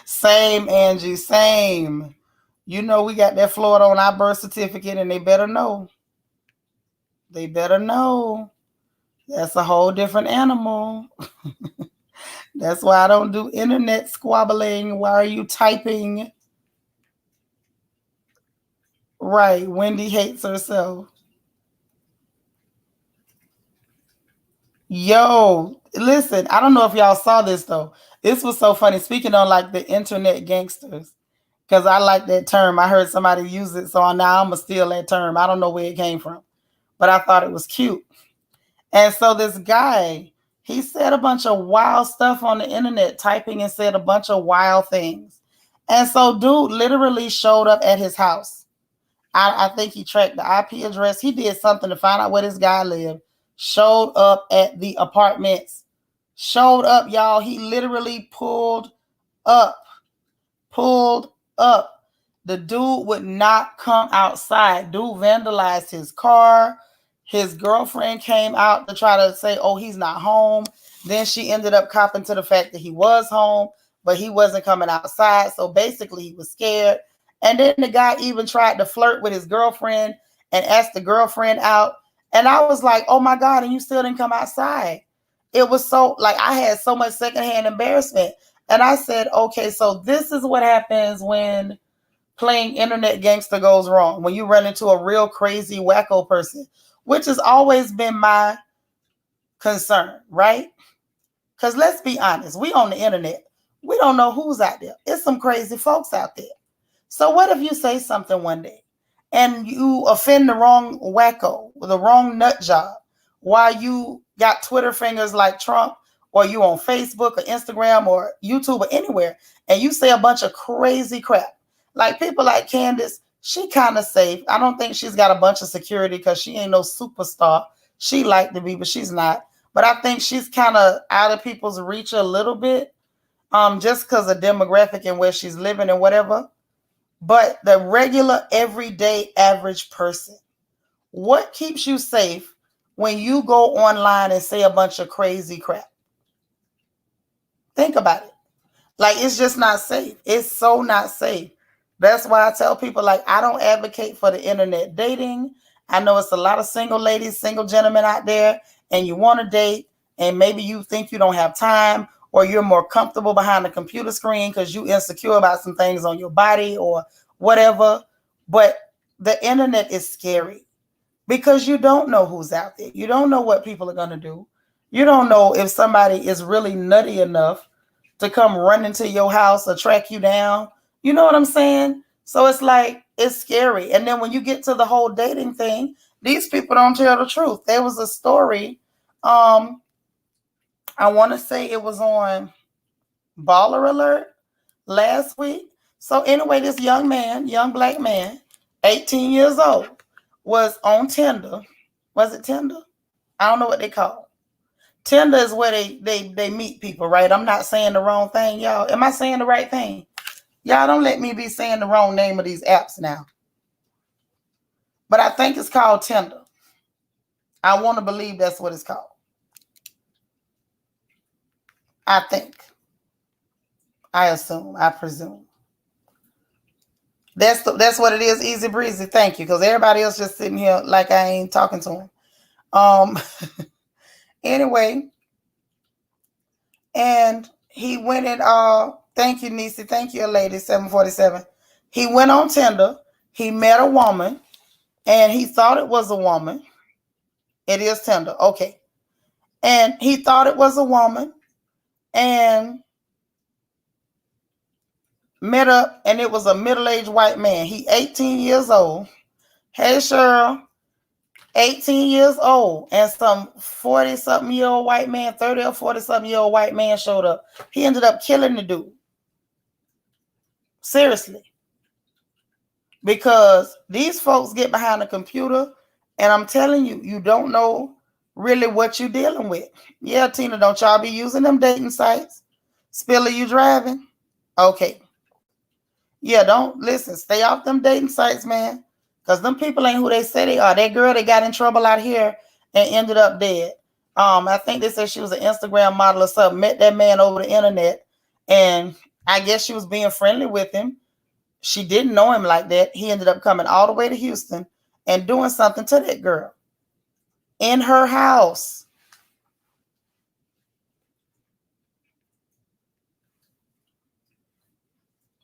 Same, Angie, same. You know we got that Florida on our birth certificate, and they better know. They better know. That's a whole different animal. That's why I don't do internet squabbling. Why are you typing? Right, Wendy hates herself. Yo, listen, I don't know if y'all saw this though. This was so funny. Speaking on like the internet gangsters, because I like that term. I heard somebody use it, so now I'm going to steal that term. I don't know where it came from, but I thought it was cute. And so this guy, he said a bunch of wild stuff on the internet, typing and said a bunch of wild things. And so dude literally showed up at his house. I think he tracked the IP address. He did something to find out where this guy lived. Showed up at the apartments. Showed up, y'all. He literally pulled up. The dude would not come outside. Dude vandalized his car. His girlfriend came out to try to say, oh, he's not home. Then she ended up copping to the fact that he was home, but he wasn't coming outside. So basically he was scared. And then the guy even tried to flirt with his girlfriend and asked the girlfriend out. And I was like, oh my God, and you still didn't come outside. It was so, like, I had so much secondhand embarrassment. And I said, okay, so this is what happens when playing internet gangster goes wrong. When you run into a real crazy wacko person, which has always been my concern, right? Because let's be honest, we on the internet. We don't know who's out there. It's some crazy folks out there. So what if you say something one day and you offend the wrong wacko with the wrong nut job while you got Twitter fingers like Trump, or you on Facebook or Instagram or YouTube or anywhere, and you say a bunch of crazy crap? Like people like Candace, she kind of safe. I don't think she's got a bunch of security because she ain't no superstar. She like to be, but she's not. But I think she's kind of out of people's reach a little bit, just because of demographic and where she's living and whatever. But the regular, everyday, average person, what keeps you safe when you go online and say a bunch of crazy crap? Think about it. Like, it's just not safe. It's so not safe. That's why I tell people, like, I don't advocate for the internet dating. I know it's a lot of single ladies, single gentlemen out there, and you want to date, and maybe you think you don't have time, or you're more comfortable behind the computer screen because you're insecure about some things on your body or whatever. But the internet is scary because you don't know who's out there. You don't know what people are going to do. You don't know if somebody is really nutty enough to come run into your house or track you down. You know what I'm saying? So it's like, it's scary. And then when you get to the whole dating thing, these people don't tell the truth. There was a story, I want to say it was on Baller Alert last week. So anyway, this young man, young black man, 18 years old, was on Tinder. Was it Tinder? I don't know what they call it. Tinder is where they meet people, right? I'm not saying the wrong thing, y'all. Am I saying the right thing? Y'all don't let me be saying the wrong name of these apps now. But I think it's called Tinder. I want to believe that's what it's called. I think. I assume. I presume. That's what it is. Easy breezy. Thank you. Because everybody else just sitting here like I ain't talking to him. Anyway, and he went and thank you, Nisi. Thank you, lady, 747. He went on Tinder. He met a woman and he thought it was a woman. It is Tinder. Okay. And he thought it was a woman and met up, and it was a middle-aged white man. He 18 years old. Hey, Cheryl. 18 years old, and some 40-something-year-old white man, 30 or 40-something-year-old white man showed up. He ended up killing the dude. Seriously. Because these folks get behind the computer, and I'm telling you, you don't know really what you're dealing with. Yeah, Tina, don't y'all be using them dating sites? Spiller, you driving? Okay. Yeah, don't listen. Stay off them dating sites, man. Because them people ain't who they say they are. That girl that got in trouble out here and ended up dead. I think they said she was an Instagram model or something. Met that man over the internet. And I guess she was being friendly with him. She didn't know him like that. He ended up coming all the way to Houston and doing something to that girl. In her house.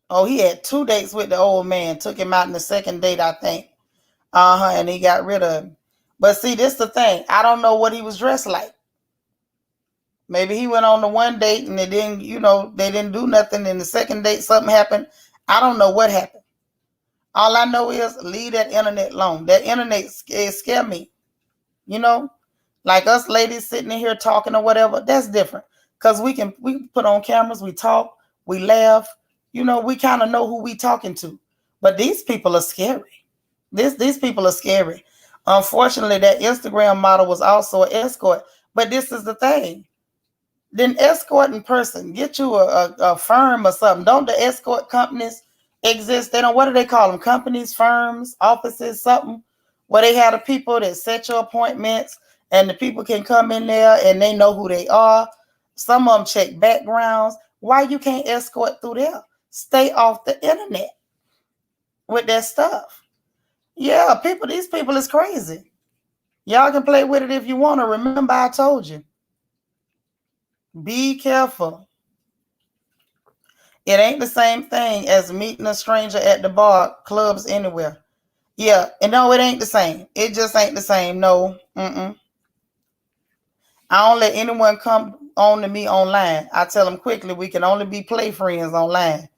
Oh, he had 2 dates with the old man. Took him out in the second date, I think. And he got rid of him. But see, this the thing. I don't know what he was dressed like. Maybe he went on the one date and they didn't do nothing. And the second date, something happened. I don't know what happened. All I know is leave that internet alone. That internet scare me. Like us ladies sitting in here talking or whatever, that's different. Because we can put on cameras, we talk, we laugh. We kind of know who we talking to. But these people are scary. These people are scary. Unfortunately, that Instagram model was also an escort. But this is the thing. Then escort in person. Get you a firm or something. Don't the escort companies exist? They don't. What do they call them? Companies, firms, offices, something. Where they have the people that set your appointments, and the people can come in there and they know who they are. Some of them check backgrounds. Why you can't escort through there? Stay off the internet with that stuff. Yeah, these people is crazy. Y'all can play with it if you want to. Remember, I told you. Be careful. It ain't the same thing as meeting a stranger at the bar, clubs, anywhere. Yeah, and no, it ain't the same. It just ain't the same. No. I don't let anyone come on to me online. I tell them quickly, we can only be play friends online.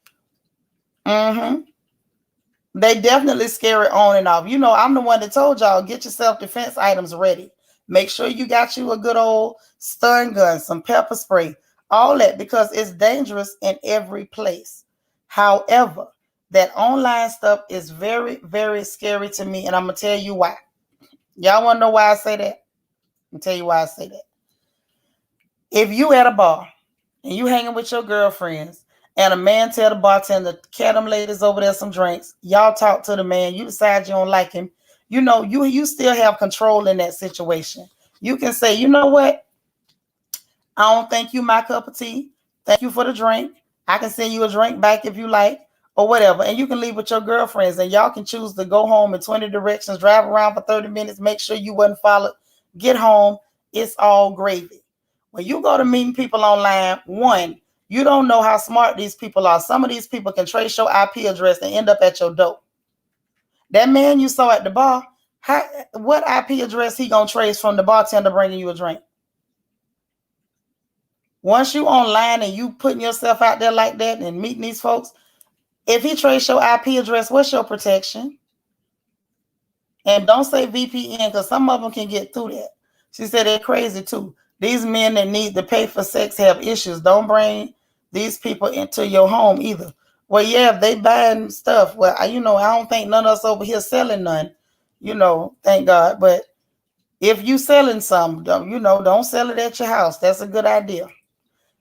They definitely scare it on and off. I'm the one that told y'all, get your self-defense items ready. Make sure you got you a good old stun gun, some pepper spray, all that, because it's dangerous in every place. However, that online stuff is very, very scary to me, and I'm going to tell you why. Y'all want to know why I say that? I'll tell you why I say that. If you at a bar and you hanging with your girlfriends, and a man tell the bartender, "Cat them ladies over there some drinks." Y'all talk to the man. You decide you don't like him. You still have control in that situation. You can say, "You know what? I don't think you my cup of tea. Thank you for the drink. I can send you a drink back if you like," or whatever. And you can leave with your girlfriends, and y'all can choose to go home in 20 directions, drive around for 30 minutes, make sure you wasn't followed, get home. It's all gravy. When you go to meeting people online, one, you don't know how smart these people are. Some of these people can trace your IP address and end up at your door. That man you saw at the bar, what IP address he gonna trace from the bartender bringing you a drink? Once you online and you putting yourself out there like that and meeting these folks, if he trace your IP address, what's your protection? And don't say VPN, because some of them can get through that. She said they're crazy too. These men that need to pay for sex have issues. Don't bring these people into your home either. Well, yeah, if they buying stuff, well, I don't think none of us over here selling none, thank God. But if you selling some, don't sell it at your house. That's a good idea.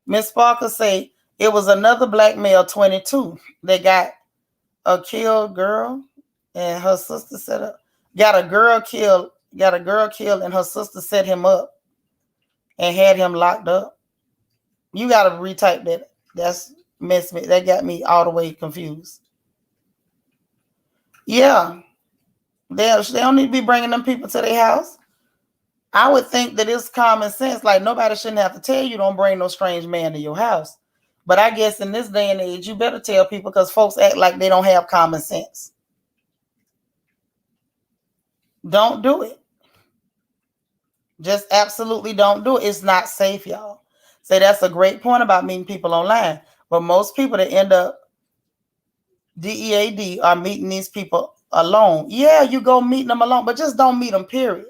Miss Parker say it was another black male, 22, that got a killed girl, and her sister set up. Got a girl killed, and her sister set him up and had him locked up. You got to retype that. That's messed me. That got me all the way confused. Yeah. They don't need to be bringing them people to their house. I would think that it's common sense. Like nobody shouldn't have to tell you don't bring no strange man to your house. But I guess in this day and age, you better tell people because folks act like they don't have common sense. Don't do it. Just absolutely don't do it. It's not safe, y'all. Say that's a great point about meeting people online. But most people that end up DEAD are meeting these people alone. Yeah, you go meeting them alone, but just don't meet them, period.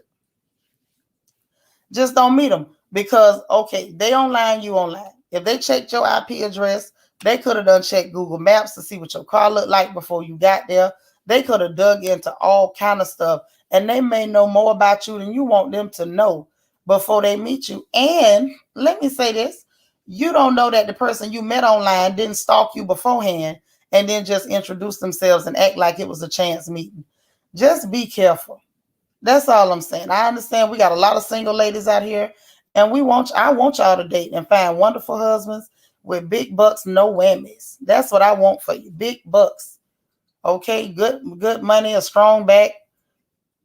Just don't meet them because, okay, they online, you online. If they checked your IP address, they could have done checked Google Maps to see what your car looked like before you got there. They could have dug into all kind of stuff, and they may know more about you than you want them to know before they meet you. And let me say this, you don't know that the person you met online didn't stalk you beforehand and then just introduce themselves and act like it was a chance meeting. Just be careful. That's all I'm saying. I understand we got a lot of single ladies out here, and I want y'all to date and find wonderful husbands with big bucks, no whammies. That's what I want for you. Big bucks. Okay, good money, a strong back,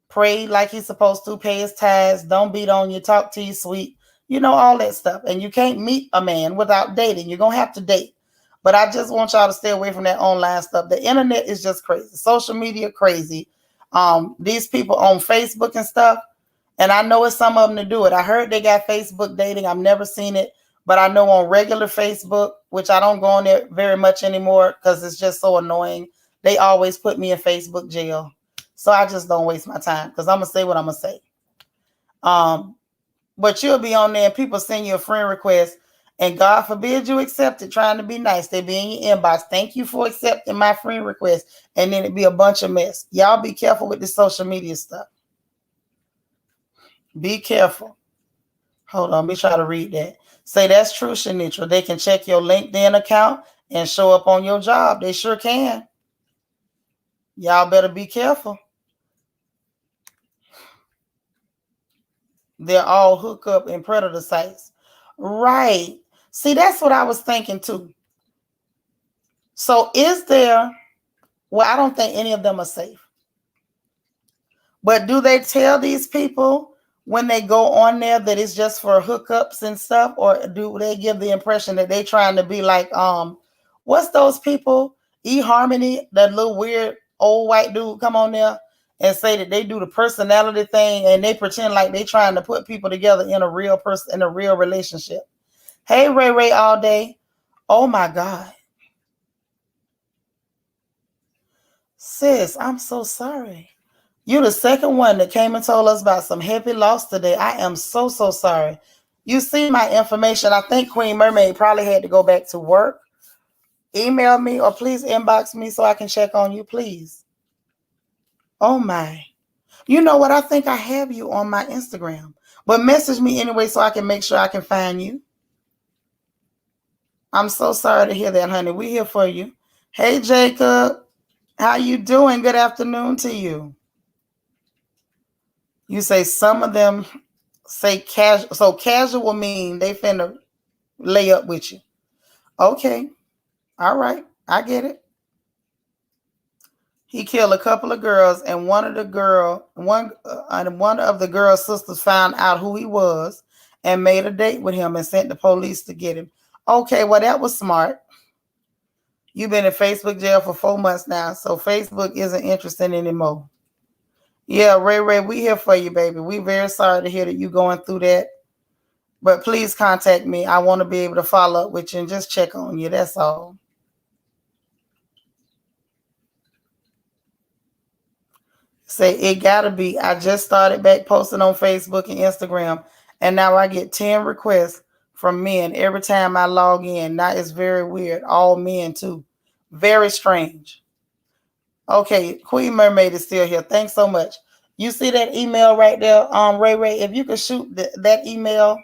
pray like he's supposed to, pay his tithes, don't beat on you, talk to you sweet, all that stuff. And you can't meet a man without dating. You're gonna have to date. But I just want y'all to stay away from that online stuff. The internet is just crazy. Social media crazy. These people on Facebook and stuff, and I know it's some of them to do it. I heard they got Facebook dating. I've never seen it, but I know on regular Facebook, which I don't go on there very much anymore because it's just so annoying. They always put me in Facebook jail. So I just don't waste my time because I'm going to say what I'm going to say. But you'll be on there and people send you a friend request and God forbid you accept it trying to be nice. They be in your inbox. Thank you for accepting my friend request. And then it be a bunch of mess. Y'all be careful with the social media stuff. Be careful. Hold on, let me try to read that. Say that's true, Shanitra. They can check your LinkedIn account and show up on your job. They sure can. Y'all better be careful. They're all hookup and predator sites. Right. See, that's what I was thinking too. So is there, well, I don't think any of them are safe. But do they tell these people when they go on there that it's just for hookups and stuff? Or do they give the impression that they trying to be like, what's those people? eHarmony, that little weird old white dude come on there and say that they do the personality thing and they pretend like they trying to put people together in a real person, in a real relationship. Hey, Ray Ray all day. Oh my God. Sis, I'm so sorry. You the second one that came and told us about some heavy loss today. I am so sorry. You see my information. I think Queen Mermaid probably had to go back to work. Email me or please inbox me so I can check on you, please. Oh my. You know what? I think I have you on my Instagram. But message me anyway so I can make sure I can find you. I'm so sorry to hear that, honey. We're here for you. Hey, Jacob. How you doing? Good afternoon to you. You say some of them say casual. So casual mean they finna lay up with you. Okay. All right. I get it. He killed a couple of girls, and one of the girl's sisters found out who he was and made a date with him and sent the police to get him. Okay, well, that was smart. You've been in Facebook jail for 4 months now, so Facebook isn't interested anymore. Yeah, Ray Ray, we here for you, baby. We very sorry to hear that you going through that. But please contact me. I want to be able to follow up with you and just check on you. That's all. Say it gotta be. I just started back posting on Facebook and Instagram, and now I get 10 requests from men every time I log in. Now it's very weird. All men too. Very strange. Okay, Queen Mermaid is still here. Thanks so much. You see that email right there, Ray Ray? If you could shoot that email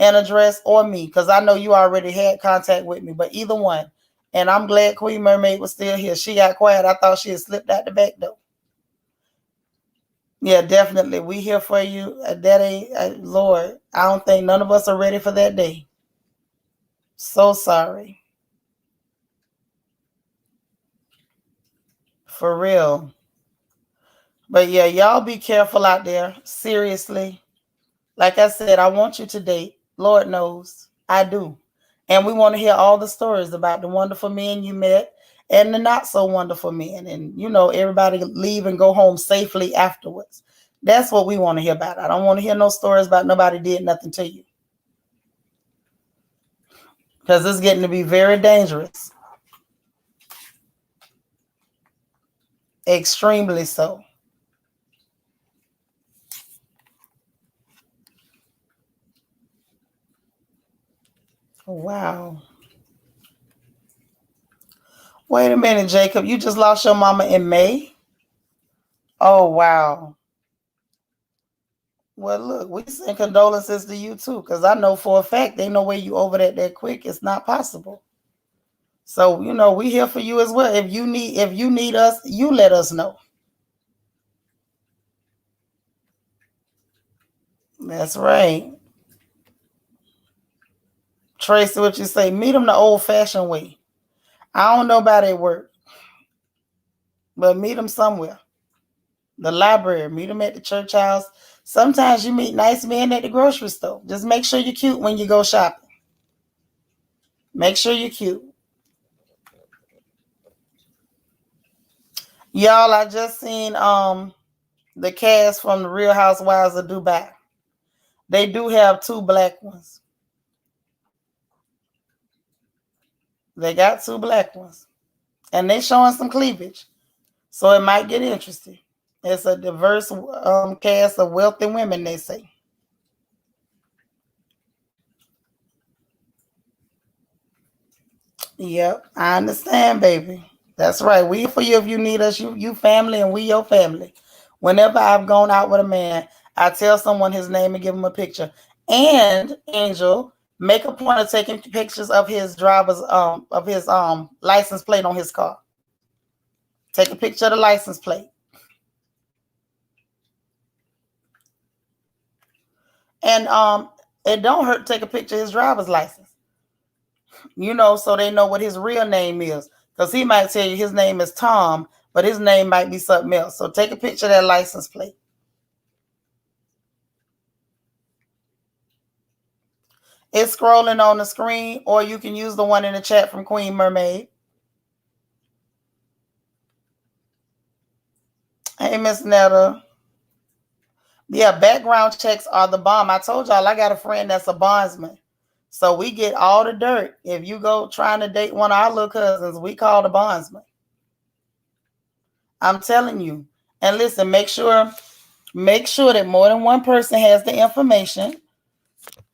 and address or me, because I know you already had contact with me, but either one. And I'm glad Queen Mermaid was still here. She got quiet. I thought she had slipped out the back door. Yeah, definitely. We here for you. That ain't, Lord, I don't think none of us are ready for that day. So sorry. For real. But yeah, y'all be careful out there. Seriously. Like I said, I want you to date. Lord knows I do. And we want to hear all the stories about the wonderful men you met and the not so wonderful men. And, everybody leave and go home safely afterwards. That's what we want to hear about. I don't want to hear no stories about nobody did nothing to you. Because it's getting to be very dangerous. Extremely so. Wow. Wait a minute, Jacob. You just lost your mama in May? Oh, wow. Well, look, we send condolences to you too, because I know for a fact they know where you over that quick. It's not possible. So, we here for you as well. If you need us, you let us know. That's right. Tracy, what you say? Meet them the old-fashioned way. I don't know about it work, but meet them somewhere. The library, meet them at the church house. Sometimes you meet nice men at the grocery store. Just make sure you're cute when you go shopping. Make sure you're cute. Y'all, I just seen the cast from the Real Housewives of Dubai. They do have 2 black ones. They got 2 black ones. And they showing some cleavage. So it might get interesting. It's a diverse cast of wealthy women, they say. Yep, I understand, baby. That's right. We for you if you need us. You family and we your family. Whenever I've gone out with a man, I tell someone his name and give him a picture. And Angel, make a point of taking pictures of his license plate on his car. Take a picture of the license plate. And it don't hurt to take a picture of his driver's license. So they know what his real name is. Because he might tell you his name is Tom, but his name might be something else. So take a picture of that license plate. It's scrolling on the screen, or you can use the one in the chat from Queen Mermaid. Hey, Miss Netta. Yeah, background checks are the bomb. I told y'all I got a friend that's a bondsman. So we get all the dirt. If you go trying to date one of our little cousins, we call the bondsman. I'm telling you. And listen, make sure that more than one person has the information.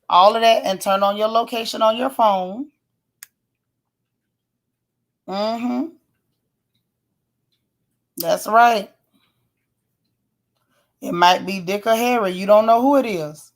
All of that, and turn on your location on your phone. Mm-hmm. That's right. It might be Dick or Harry. You don't know who it is.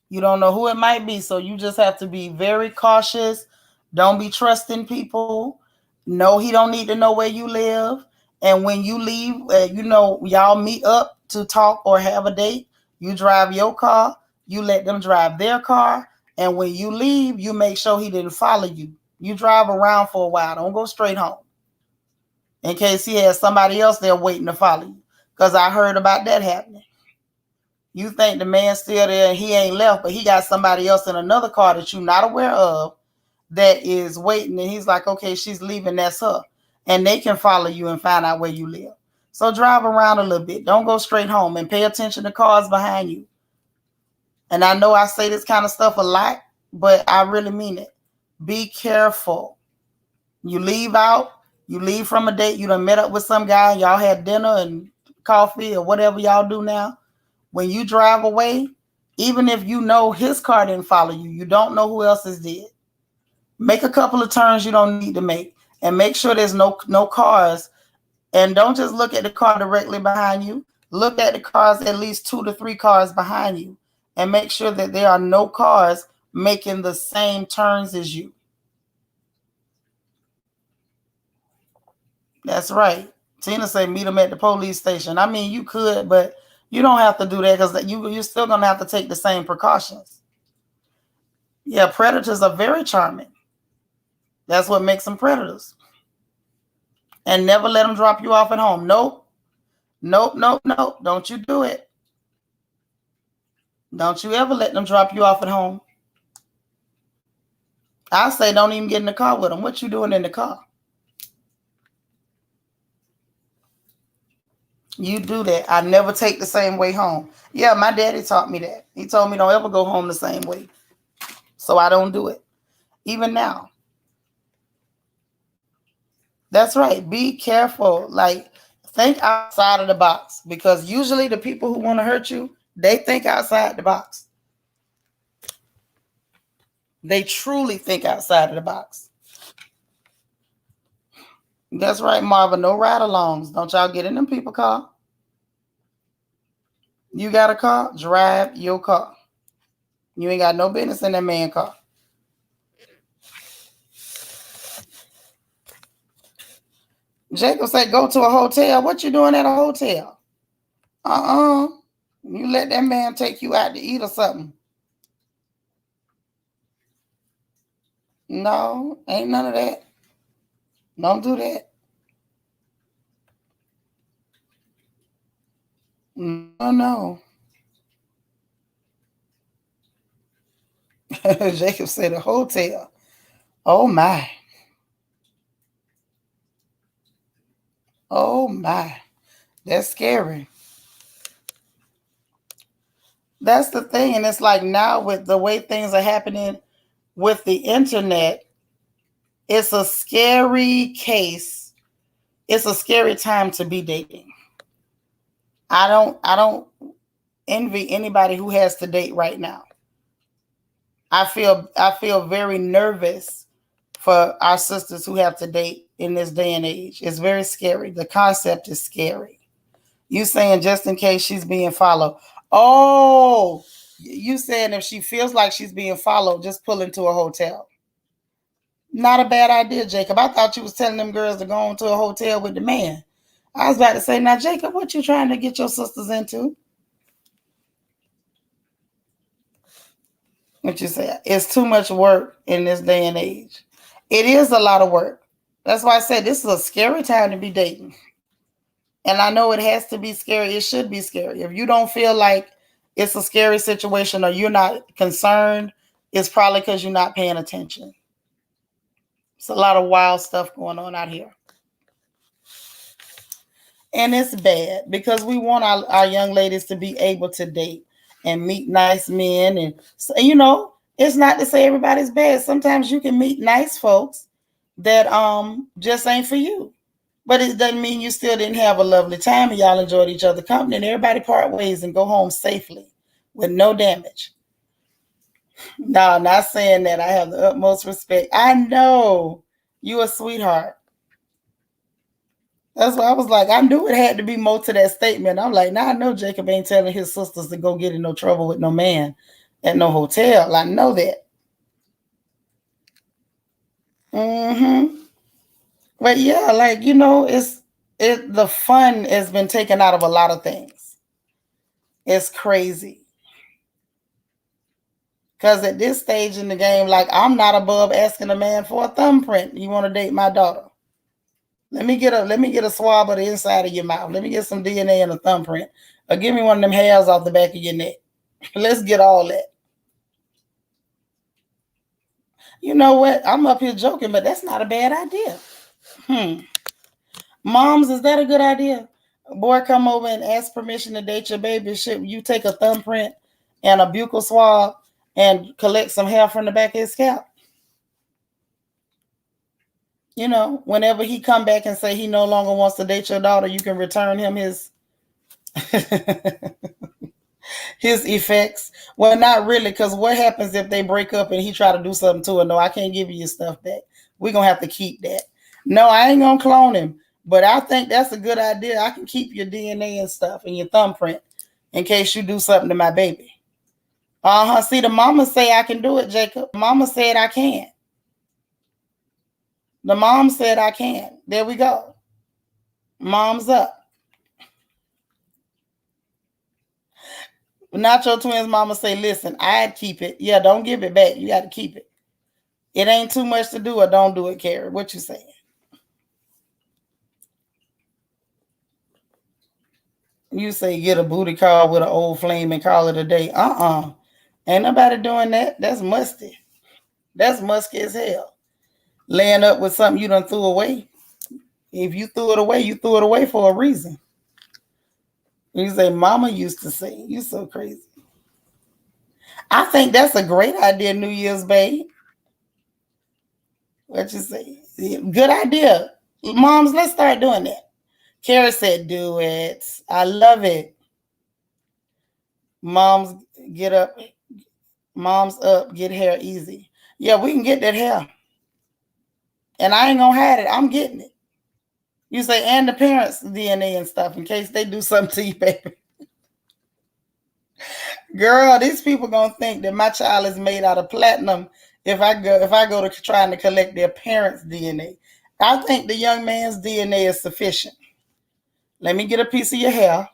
You don't know who it might be. So you just have to be very cautious. Don't be trusting people. No, he don't need to know where you live. And when you leave, y'all meet up to talk or have a date. You drive your car. You let them drive their car. And when you leave, you make sure he didn't follow you. You drive around for a while. Don't go straight home. In case he has somebody else there waiting to follow you. Because I heard about that happening. You think the man's still there and he ain't left, but he got somebody else in another car that you're not aware of that is waiting. And he's like, okay, she's leaving. That's her. And they can follow you and find out where you live. So drive around a little bit. Don't go straight home, and pay attention to cars behind you. And I know I say this kind of stuff a lot, but I really mean it. Be careful. You leave from a date, you done met up with some guy, y'all had dinner and coffee or whatever y'all do now. When you drive away, even if you know his car didn't follow you, you don't know who else's did. Make a couple of turns you don't need to make, and make sure there's no cars. And don't just look at the car directly behind you. Look at the cars, at least 2 to 3 cars behind you, and make sure that there are no cars making the same turns as you. That's right. Tina say meet them at the police station. I mean, you could, but you don't have to do that, because you're still going to have to take the same precautions. Yeah, predators are very charming. That's what makes them predators. And never let them drop you off at home. Nope. Nope, nope, nope. Don't you do it. Don't you ever let them drop you off at home. I say don't even get in the car with them. What you doing in the car? You do that. I never take the same way home. Yeah, my daddy taught me that. He told me don't ever go home the same way. So I don't do it. Even now. That's right. Be careful. Like, think outside of the box. Because usually the people who want to hurt you, they think outside the box. They truly think outside of the box. That's right, Marvin. No ride-alongs. Don't y'all get in them people car. You got a car? Drive your car. You ain't got no business in that man car. Jacob said, go to a hotel. What you doing at a hotel? You let that man take you out to eat or something. No, ain't none of that. Don't do that. No. Jacob said a hotel. Oh my. Oh my. That's scary. That's the thing. And it's like now with the way things are happening with the internet, it's a scary case. It's a scary time to be dating. I don't envy anybody who has to date right now. I feel very nervous for our sisters who have to date in this day and age. It's very scary. The concept is scary. You saying just in case she's being followed. Oh, you saying if she feels like she's being followed, just pull into a hotel. Not a bad idea, Jacob. I thought you was telling them girls to go on to a hotel with the man. I was about to say, now, Jacob, what you trying to get your sisters into? What you say? It's too much work in this day and age. It is a lot of work. That's why I said this is a scary time to be dating. And I know it has to be scary. It should be scary. If you don't feel like it's a scary situation or you're not concerned, it's probably because you're not paying attention. It's a lot of wild stuff going on out here. And it's bad because we want our young ladies to be able to date and meet nice men. And, you know, it's not to say everybody's bad. Sometimes you can meet nice folks that just ain't for you. But it doesn't mean you still didn't have a lovely time and y'all enjoyed each other's company and everybody part ways and go home safely with no damage. No, not saying that. I have the utmost respect. I know you a sweetheart. That's why I was like, I knew it had to be more to that statement. I'm like, now I know Jacob ain't telling his sisters to go get in no trouble with no man at no hotel. I know that. But yeah, like, you know, the fun has been taken out of a lot of things. It's crazy. Because at this stage in the game, like, I'm not above asking a man for a thumbprint. You want to date my daughter? Let me get a swab of the inside of your mouth. Let me get some DNA and a thumbprint. Or give me one of them hairs off the back of your neck. Let's get all that. You know what? I'm up here joking, but that's not a bad idea. Moms, is that a good idea? Boy, come over and ask permission to date your baby. Should you take a thumbprint and a buccal swab and collect some hair from the back of his scalp? You know, whenever he come back and say he no longer wants to date your daughter, you can return him his his effects. Well, not really, because what happens if they break up and he try to do something to her? No, I can't give you your stuff back. We're going to have to keep that. No, I ain't going to clone him. But I think that's a good idea. I can keep your DNA and stuff and your thumbprint in case you do something to my baby. See, the mama say I can do it, Jacob. Mama said I can. The mom said I can. There we go. Mom's up. Nacho Twins mama say, listen, I'd keep it. Yeah, don't give it back. You got to keep it. It ain't too much to do or don't do it, Carrie. What you saying? You say get a booty call with an old flame and call it a day. Ain't nobody doing that. That's musty. That's musky as hell. Laying up with something you done threw away. If you threw it away, you threw it away for a reason. You say, Mama used to say, you so crazy. I think that's a great idea, New Year's Babe. What you say? Good idea. Moms, let's start doing that. Kara said, do it. I love it. Moms, get up. Moms up, get hair easy. Yeah, we can get that hair. And I ain't gonna hide it. I'm getting it. You say, and the parents' DNA and stuff in case they do something to you, baby. Girl, these people gonna think that my child is made out of platinum if I go to trying to collect their parents' DNA. I think the young man's DNA is sufficient. Let me get a piece of your hair.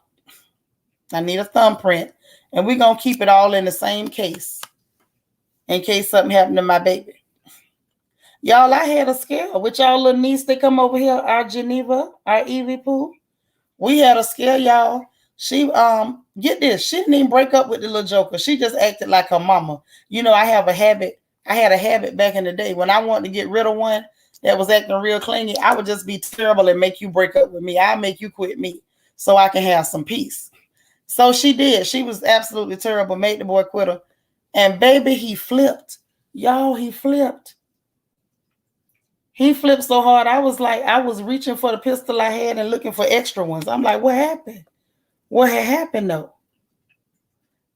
I need a thumbprint, and we're gonna keep it all in the same case in case something happened to my baby. Y'all, I had a scare with y'all little niece that come over here, our Geneva, our Evie Pooh. We had a scare, y'all. She get this. She didn't even break up with the little joker. She just acted like her mama. You know, I had a habit back in the day when I wanted to get rid of one that was acting real clingy. I would just be terrible and make you break up with me. I'll make you quit me so I can have some peace. So she did. She was absolutely terrible. Made the boy quit her. And baby, he flipped. Y'all, he flipped. He flipped so hard. I was reaching for the pistol I had and looking for extra ones. I'm like, what happened? What had happened though?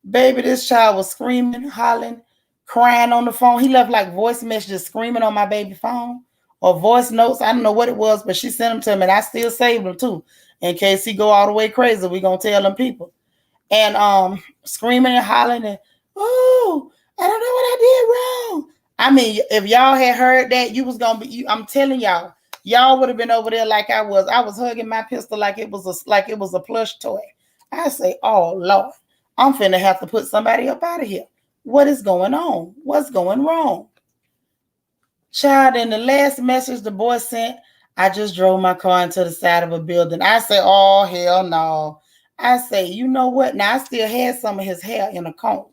Baby, this child was screaming, hollering, crying on the phone. He left like voice messages screaming on my baby phone or voice notes. I don't know what it was, but she sent them to him and I still saved them too. In case he go all the way crazy, we gonna tell them people. And screaming and hollering and, oh, I don't know what I did wrong. I mean, if y'all had heard that, you was gonna be. I'm telling y'all would have been over there like I was. I was hugging my pistol like it was a plush toy. I say, oh Lord, I'm finna have to put somebody up out of here. What is going on? What's going wrong? Child, in the last message the boy sent, I just drove my car into the side of a building. I say, oh hell no. I say, you know what? Now I still had some of his hair in a comb.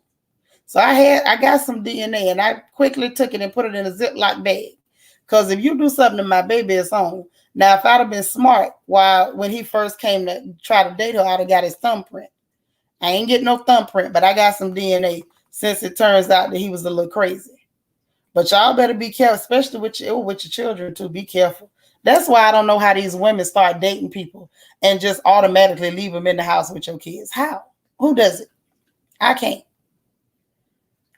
So I got some DNA and I quickly took it and put it in a Ziploc bag. Because if you do something to my baby, it's on. Now, if I'd have been smart when he first came to try to date her, I'd have got his thumbprint. I ain't getting no thumbprint, but I got some DNA since it turns out that he was a little crazy. But y'all better be careful, especially with your children too. Be careful. That's why I don't know how these women start dating people and just automatically leave them in the house with your kids. How? Who does it? I can't.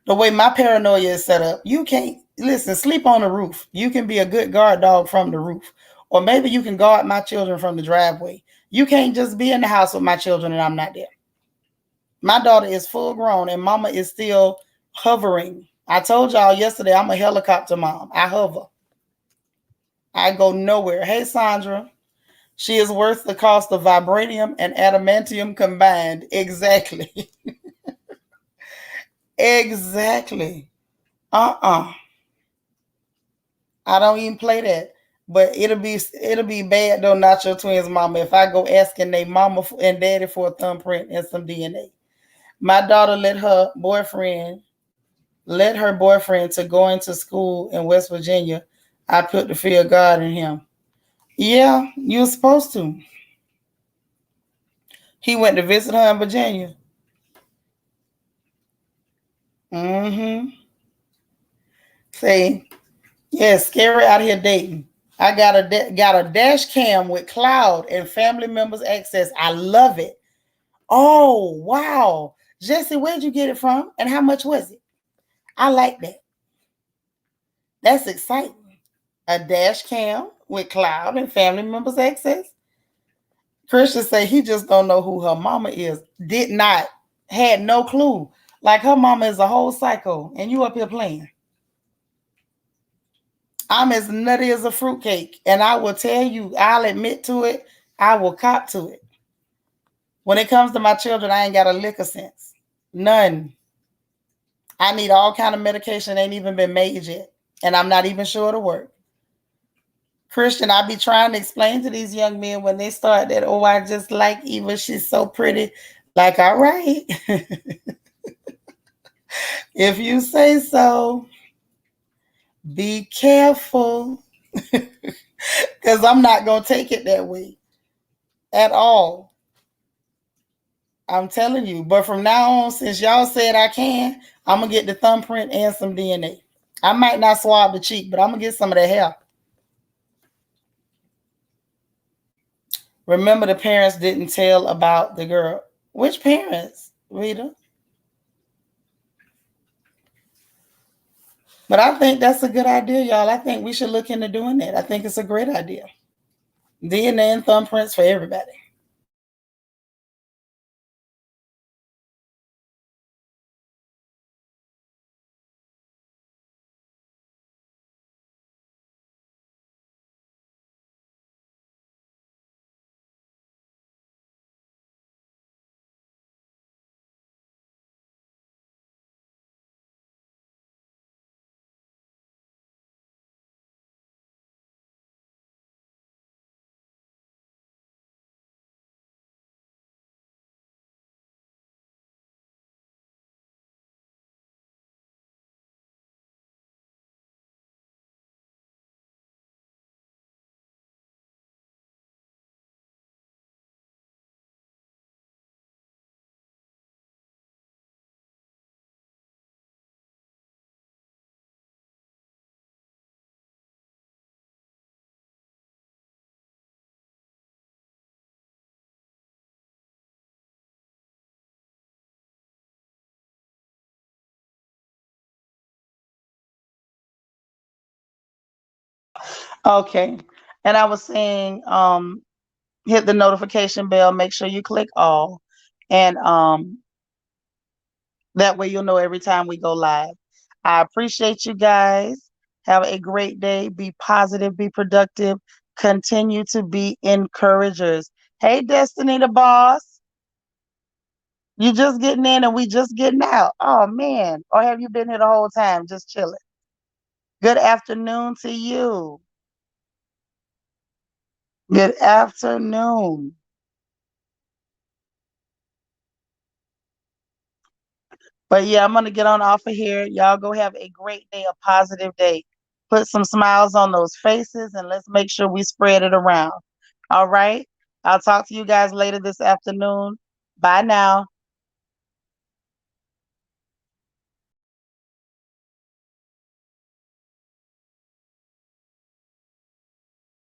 The way my paranoia is set up, you can't. Listen, sleep on the roof. You can be a good guard dog from the roof. Or maybe you can guard my children from the driveway. You can't just be in the house with my children and I'm not there. My daughter is full grown and mama is still hovering. I told y'all yesterday I'm a helicopter mom. I hover. I go nowhere. Hey, Sandra. She is worth the cost of vibranium and adamantium combined. Exactly. Exactly. I don't even play that. But it'll be bad though, not your twins' mama. If I go asking their mama and daddy for a thumbprint and some DNA. My daughter let her boyfriend to go into school in West Virginia. I put the fear of God in him. Yeah, you're supposed to. He went to visit her in Virginia. Mm-hmm. Say, yeah, scary out here dating. I got a dash cam with cloud and family members access. I love it. Oh, wow. Jesse, where'd you get it from? And how much was it? I like that. That's exciting. A dash cam with cloud and family members access. Christian say he just don't know who her mama is. Had no clue. Like her mama is a whole psycho and you up here playing. I'm as nutty as a fruitcake and I will tell you, I'll admit to it. I will cop to it. When it comes to my children, I ain't got a lick of sense. None. I need all kind of medication. Ain't even been made yet. And I'm not even sure it'll work. Christian, I be trying to explain to these young men when they start that, oh, I just like Eva, she's so pretty. Like, all right. If you say so, be careful. Because I'm not going to take it that way at all. I'm telling you. But from now on, since y'all said I can, I'm going to get the thumbprint and some DNA. I might not swab the cheek, but I'm going to get some of that hair. Remember, the parents didn't tell about the girl. Which parents, Rita? But I think that's a good idea, y'all. I think we should look into doing that. I think it's a great idea. DNA and thumbprints for everybody. Okay. And I was saying, hit the notification bell, make sure you click all. And that way you'll know every time we go live. I appreciate you guys. Have a great day. Be positive, be productive. Continue to be encouragers. Hey, Destiny the boss. You just getting in and we just getting out. Oh, man. Or have you been here the whole time just chilling? Good afternoon to you. Good afternoon. But yeah, I'm gonna get on off of here. Y'all go have a great day, a positive day. Put some smiles on those faces and let's make sure we spread it around. All right. I'll talk to you guys later this afternoon. Bye now.